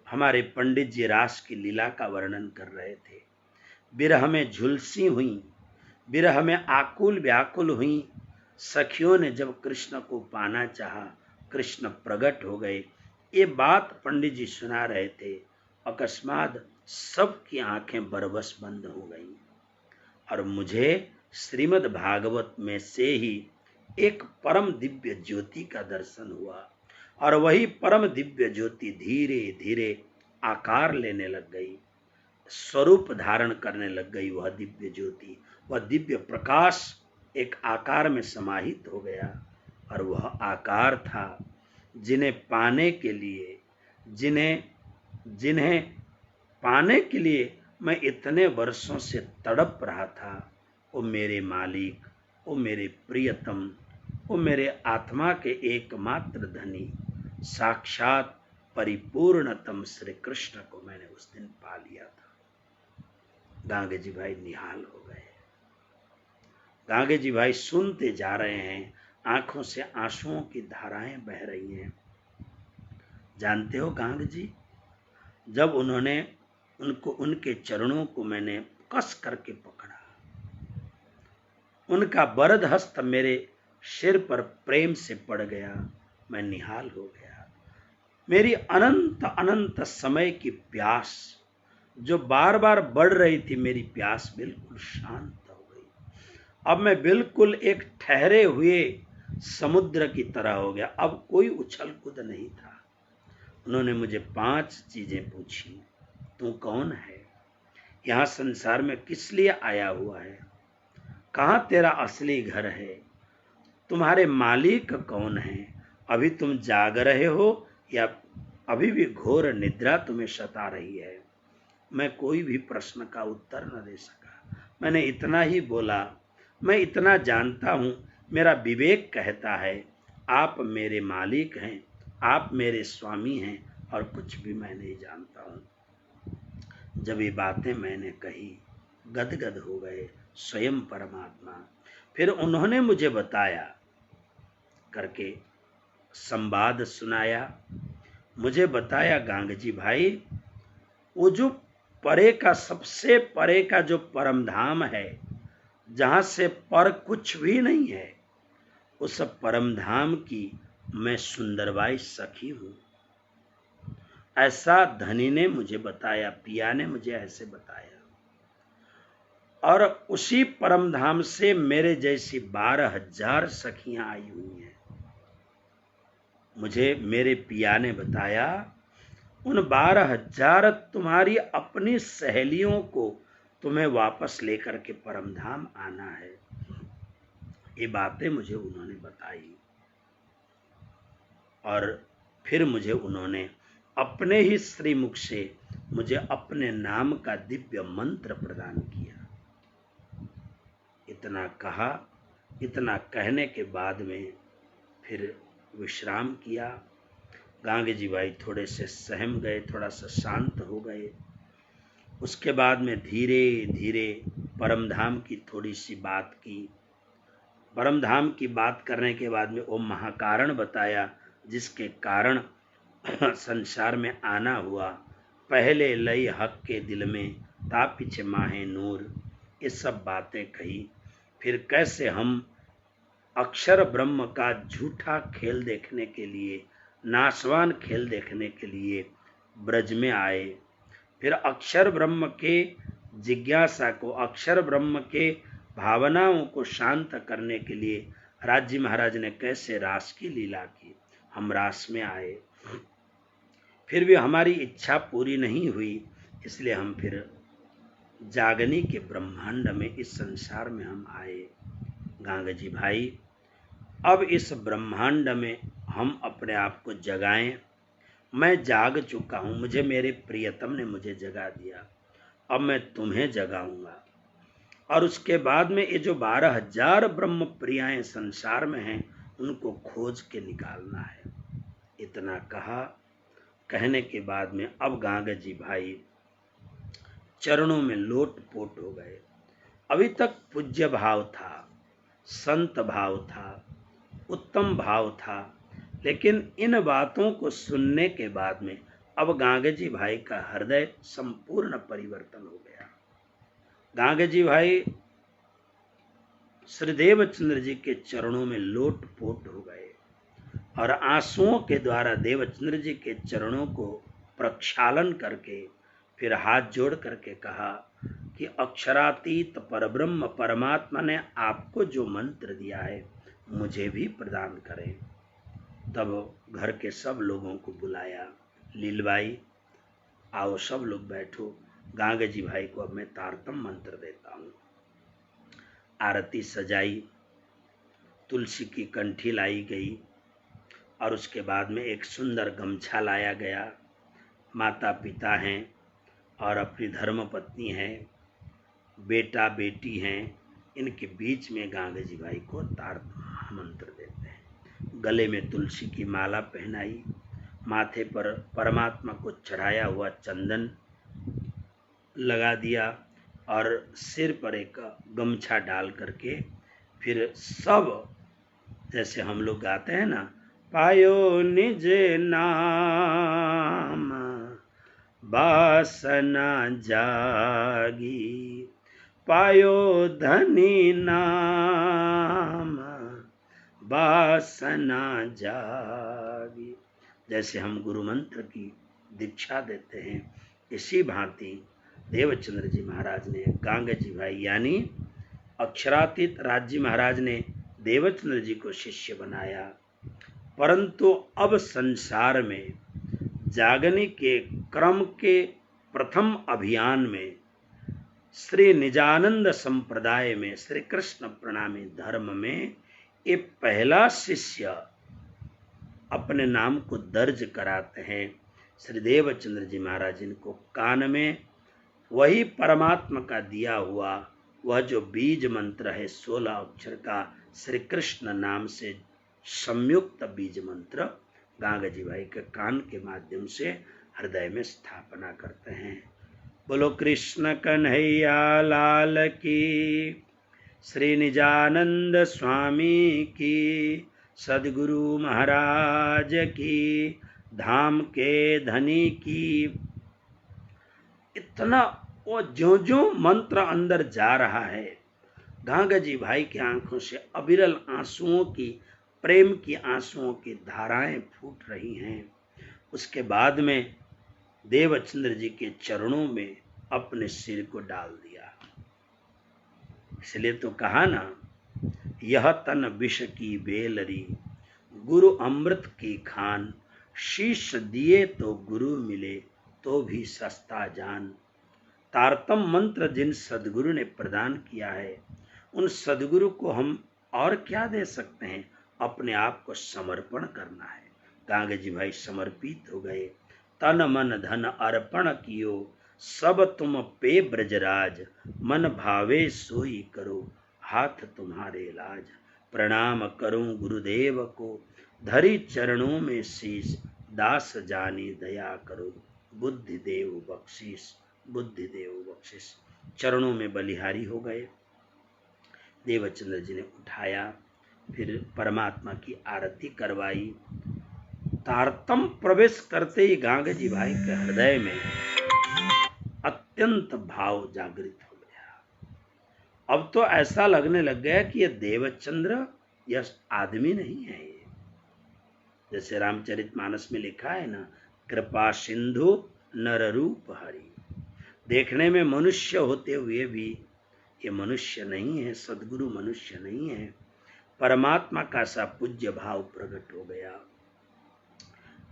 हमारे पंडित जी रास की लीला का वर्णन कर रहे थे, बिरह में झुलसी हुई, बिरह में आकुल व्याकुल हुई सखियों ने जब कृष्ण को पाना चाहा, कृष्ण प्रकट हो गए। ये बात पंडित जी सुना रहे थे, अकस्मात सबकी आंखें बरबस बंद हो गईं और मुझे श्रीमद् भागवत में से ही एक परम दिव्य ज्योति का दर्शन हुआ और वही परम दिव्य ज्योति धीरे धीरे आकार लेने लग गई, स्वरूप धारण करने लग गई। वह दिव्य ज्योति, वह दिव्य प्रकाश एक आकार में समाहित हो गया और वह आकार था जिन्हें पाने के लिए, जिन्हें पाने के लिए मैं इतने वर्षों से तड़प रहा था। वो मेरे मालिक, वो मेरे प्रियतम, वो मेरे आत्मा के एकमात्र धनी, साक्षात परिपूर्णतम श्री कृष्ण को मैंने उस दिन पा लिया था। गांगे जी भाई निहाल हो गए। गांगे जी भाई सुनते जा रहे हैं, आंखों से आंसुओं की धाराएं बह रही हैं। जानते हो गांगे जी, जब उनके चरणों को मैंने कस करके पकड़ा, उनका वरद हस्त मेरे सिर पर प्रेम से पड़ गया, मैं निहाल हो गया। मेरी अनंत अनंत समय की प्यास जो बार बार बढ़ रही थी, मेरी प्यास बिल्कुल शांत हो गई। अब मैं बिल्कुल एक ठहरे हुए समुद्र की तरह हो गया, अब कोई उछल कूद नहीं था। उन्होंने मुझे 5 चीजें पूछी। तू कौन है? यहाँ संसार में किस लिए आया हुआ है? कहाँ तेरा असली घर है? तुम्हारे मालिक कौन है? अभी तुम जाग रहे हो या अभी भी घोर निद्रा तुम्हें सता रही है? मैं कोई भी प्रश्न का उत्तर न दे सका। मैंने इतना ही बोला, मैं इतना जानता हूँ, मेरा विवेक कहता है आप मेरे मालिक हैं, आप मेरे स्वामी हैं और कुछ भी मैं नहीं जानता हूँ। जब ये बातें मैंने कही, गदगद हो गए स्वयं परमात्मा। फिर उन्होंने मुझे बताया करके संवाद सुनाया, मुझे बताया गांग जी भाई, वो जो परे का, सबसे परे का जो परम धाम है, जहां से पर कुछ भी नहीं है, उस परम धाम की मैं सुंदरबाई सखी हूं। ऐसा धनी ने मुझे बताया, पिया ने मुझे ऐसे बताया। और उसी परम धाम से मेरे जैसी 12,000 सखियां आई हुई हैं। मुझे मेरे पिया ने बताया, उन 12,000 तुम्हारी अपनी सहेलियों को तुम्हें वापस लेकर के परम धाम आना है। ये बातें मुझे उन्होंने बताई और फिर मुझे उन्होंने अपने ही श्रीमुख से मुझे अपने नाम का दिव्य मंत्र प्रदान किया। इतना कहा, इतना कहने के बाद में फिर विश्राम किया। गांगे जी भाई थोड़े से सहम गए, थोड़ा सा शांत हो गए। उसके बाद में धीरे धीरे परमधाम की थोड़ी सी बात की। परमधाम की बात करने के बाद में वो महाकारण बताया जिसके कारण संसार में आना हुआ। पहले लई हक के दिल में ता पीछे माहे नूर, ये सब बातें कही। फिर कैसे हम अक्षर ब्रह्म का झूठा खेल देखने के लिए, नाशवान खेल देखने के लिए ब्रज में आए। फिर अक्षर ब्रह्म के जिज्ञासा को, अक्षर ब्रह्म के भावनाओं को शांत करने के लिए राज जी महाराज ने कैसे रास की लीला की। हम रास में आए, फिर भी हमारी इच्छा पूरी नहीं हुई, इसलिए हम फिर जागनी के ब्रह्मांड में, इस संसार में हम आए। गांगे जी भाई, अब इस ब्रह्मांड में हम अपने आप को जगाएं। मैं जाग चुका हूं, मुझे मेरे प्रियतम ने मुझे जगा दिया, अब मैं तुम्हें जगाऊंगा। और उसके बाद में ये जो 12,000 ब्रह्म प्रियाएं संसार में हैं, उनको खोज के निकालना है। इतना कहा, कहने के बाद में अब गांगे जी भाई चरणों में लोट पोट हो गए। अभी तक पूज्य भाव था, संत भाव था, उत्तम भाव था, लेकिन इन बातों को सुनने के बाद में अब गांगे जी भाई का हृदय संपूर्ण परिवर्तन हो गया। गांगे जी भाई श्री देवचंद्र जी के चरणों में लोट पोट हो गए और आंसुओं के द्वारा देवचंद्र जी के चरणों को प्रक्षालन करके फिर हाथ जोड़ करके कहा कि अक्षरातीत परब्रह्म परमात्मा ने आपको जो मंत्र दिया है मुझे भी प्रदान करें। तब घर के सब लोगों को बुलाया, लीलबाई आओ सब लोग बैठो, गांगे जी भाई को अब मैं तारतम मंत्र देता हूँ। आरती सजाई, तुलसी की कंठी लाई गई और उसके बाद में एक सुंदर गमछा लाया गया। माता पिता हैं और अपनी धर्मपत्नी हैं, बेटा बेटी हैं, इनके बीच में गांगे जी भाई को तारतम मंत्र देते हैं। गले में तुलसी की माला पहनाई, माथे पर परमात्मा को चढ़ाया हुआ चंदन लगा दिया और सिर पर एक गमछा डाल करके फिर सब, जैसे हम लोग गाते हैं ना, पायो निज नाम वासना जागी, पायो धनी नाम वासना जागी। जैसे हम गुरु मंत्र की दीक्षा देते हैं, इसी भांति देवचंद्र जी महाराज ने गांगे जी भाई यानी अक्षरातीत राज जी महाराज ने देवचंद्र जी को शिष्य बनाया। परंतु अब संसार में जागने के क्रम के प्रथम अभियान में श्री निजानंद संप्रदाय में, श्री कृष्ण प्रणामी धर्म में ये पहला शिष्य अपने नाम को दर्ज कराते हैं। श्री देवचंद्र जी महाराज इनको कान में वही परमात्मा का दिया हुआ वह जो बीज मंत्र है 16 अक्षर का, श्री कृष्ण नाम से संयुक्त बीज मंत्र गांगे जी भाई के कान के माध्यम से हृदय में स्थापना करते हैं। बोलो कृष्ण कन्हैया लाल की, श्री निजानंद स्वामी की, सदगुरु महाराज की, धाम के धनी की। इतना वो जो जो मंत्र अंदर जा रहा है गांगा जी भाई की आंखों से अविरल आंसुओं की, प्रेम की आंसुओं की धाराएं फूट रही हैं। उसके बाद में देवचंद्र जी के चरणों में अपने सिर को डाल दिया। इसलिए तो कहा ना, यह तन विष की बेलरी, गुरु अमृत की खान, शीश दिए तो गुरु मिले तो भी सस्ता जान। तारतम मंत्र जिन सदगुरु ने प्रदान किया है, उन सदगुरु को हम और क्या दे सकते हैं? अपने आप को समर्पण करना है। गांगे जी भाई समर्पित हो गए। तन मन धन अर्पण कियो, सब तुम पे ब्रजराज, मन भावे सोई करो, हाथ तुम्हारे लाज। प्रणाम करूं गुरुदेव को, धरी चरणों में शीश, दास जानी दया करो, बुद्धि देव बख्शीश, बुद्धि देव बख्शिश। चरणों में बलिहारी हो गए। देवचंद्र जी ने उठाया, फिर परमात्मा की आरती करवाई। तारतम प्रवेश करते ही गांगे जी भाई के हृदय में अत्यंत भाव जागृत हो गया। अब तो ऐसा लगने लग गया कि यह देवचंद्र, यह आदमी नहीं है। ये जैसे रामचरितमानस में लिखा है ना, कृपा सिंधु नर रूप हरि। देखने में मनुष्य होते हुए भी ये मनुष्य नहीं है, सदगुरु मनुष्य नहीं है। परमात्मा का सा पूज्य भाव प्रकट हो गया।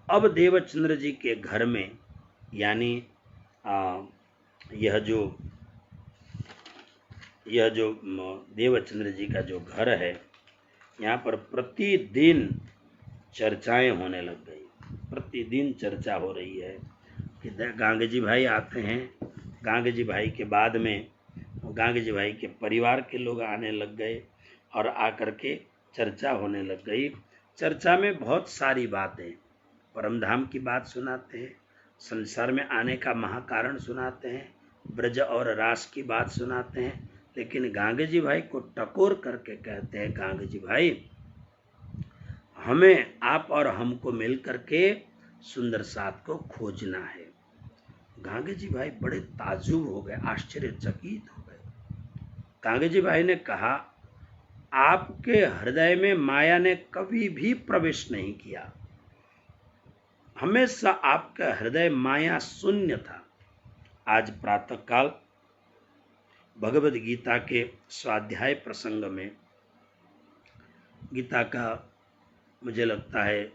अब देवचंद्र जी के घर में, यानी यह जो देवचंद्र जी का जो घर है, यहाँ पर प्रतिदिन चर्चाएं होने लग गई। प्रतिदिन चर्चा हो रही है कि गांगे जी भाई आते हैं। गांगे जी भाई के बाद में गांगे जी भाई के परिवार के लोग आने लग गए और आकर के चर्चा होने लग गई। चर्चा में बहुत सारी बातें, परमधाम की बात सुनाते हैं, संसार में आने का महाकारण सुनाते हैं, ब्रज और रास की बात सुनाते हैं। लेकिन गांगे जी भाई को टकोर करके कहते हैं, गांगे जी भाई हमें आप और हमको मिल करके सुंदर साथ को खोजना है। गांगे जी भाई बड़े ताजुब हो गए, आश्चर्यचकित हो गए। गांगे जी भाई ने कहा, आपके हृदय में माया ने कभी भी प्रवेश नहीं किया, हमेशा आपका हृदय माया शून्य था। आज प्रातःकाल भगवद गीता के स्वाध्याय प्रसंग में, गीता का मुझे लगता है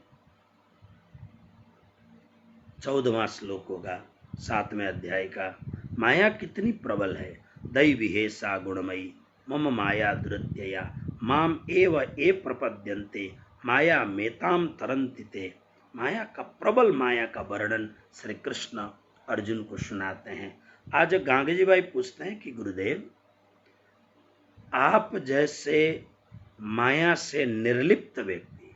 14वां श्लोक होगा, 7वें अध्याय का। माया कितनी प्रबल है। दैविहेषा गुणमयी मम माया दुरत्यया, माम एव ए प्रपद्यन्ते माया मेताम तरन्ति ते। माया का, प्रबल माया का वर्णन श्री कृष्ण अर्जुन को सुनाते हैं। आज गांगे जी भाई पूछते हैं कि गुरुदेव, आप जैसे माया से निर्लिप्त व्यक्ति,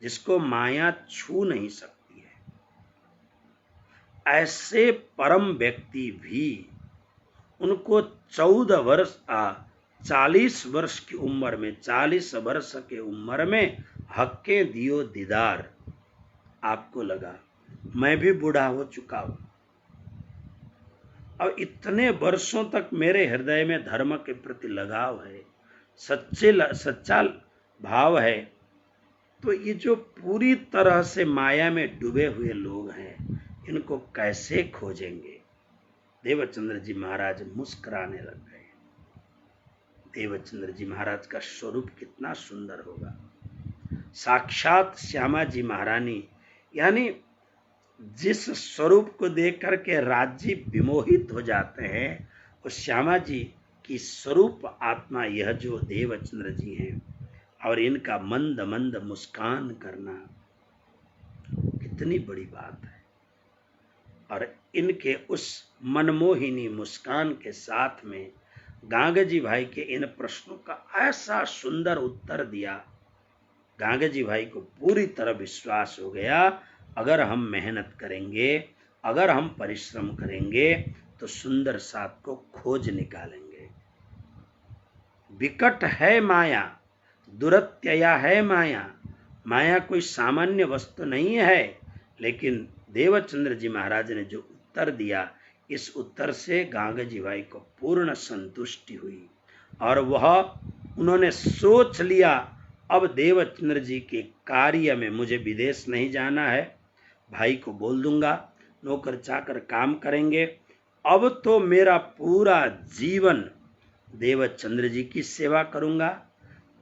जिसको माया छू नहीं सकती है, ऐसे परम व्यक्ति भी उनको 40 वर्ष की उम्र में, 40 वर्ष के उम्र में हक्के दियो दीदार। आपको लगा मैं भी बूढ़ा हो चुका हूं, और इतने वर्षों तक मेरे हृदय में धर्म के प्रति लगाव है, सच्चा भाव है। तो ये जो पूरी तरह से माया में डूबे हुए लोग हैं, इनको कैसे खोजेंगे? देवचंद्र जी महाराज मुस्कुराने लग गए। देवचंद्र जी महाराज का स्वरूप कितना सुंदर होगा। साक्षात श्यामा जी महारानी, यानी जिस स्वरूप को देख करके राज्य विमोहित हो जाते हैं, वो श्यामा जी की स्वरूप आत्मा यह जो देवचंद्र जी हैं, और इनका मंद मंद मुस्कान करना कितनी बड़ी बात है। और इनके उस मनमोहिनी मुस्कान के साथ में गांगे जी भाई के इन प्रश्नों का ऐसा सुंदर उत्तर दिया, गांगे जी भाई को पूरी तरह विश्वास हो गया, अगर हम मेहनत करेंगे, अगर हम परिश्रम करेंगे, तो सुंदर साथ को खोज निकालेंगे। विकट है माया, दुरत्यया है माया। माया कोई सामान्य वस्तु नहीं है। लेकिन देवचंद्र जी महाराज ने जो उत्तर दिया, इस उत्तर से गांगे जी भाई को पूर्ण संतुष्टि हुई। और वह उन्होंने सोच लिया अब देवचंद्र जी के कार्य में मुझे विदेश नहीं जाना है, भाई को बोल दूंगा, नौकर चाकर काम करेंगे, अब तो मेरा पूरा जीवन देवचंद्र जी की सेवा करूंगा,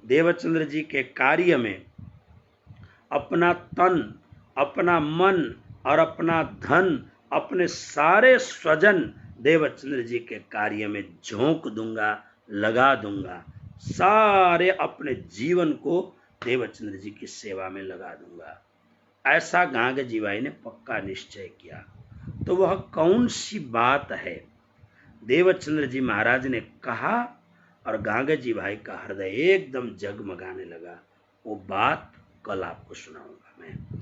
देवचंद्र जी के कार्य में अपना तन, अपना मन और अपना धन, अपने सारे स्वजन देवचंद्र जी के कार्य में झोंक दूंगा, लगा दूंगा, सारे अपने जीवन को देवचंद्र जी की सेवा में लगा दूंगा। ऐसा गांगजी भाई ने पक्का निश्चय किया। तो वह कौन सी बात है देवचंद्र जी महाराज ने कहा और गांगजी भाई का हृदय एकदम जगमगाने लगा, वो बात कल आपको सुनाऊंगा मैं।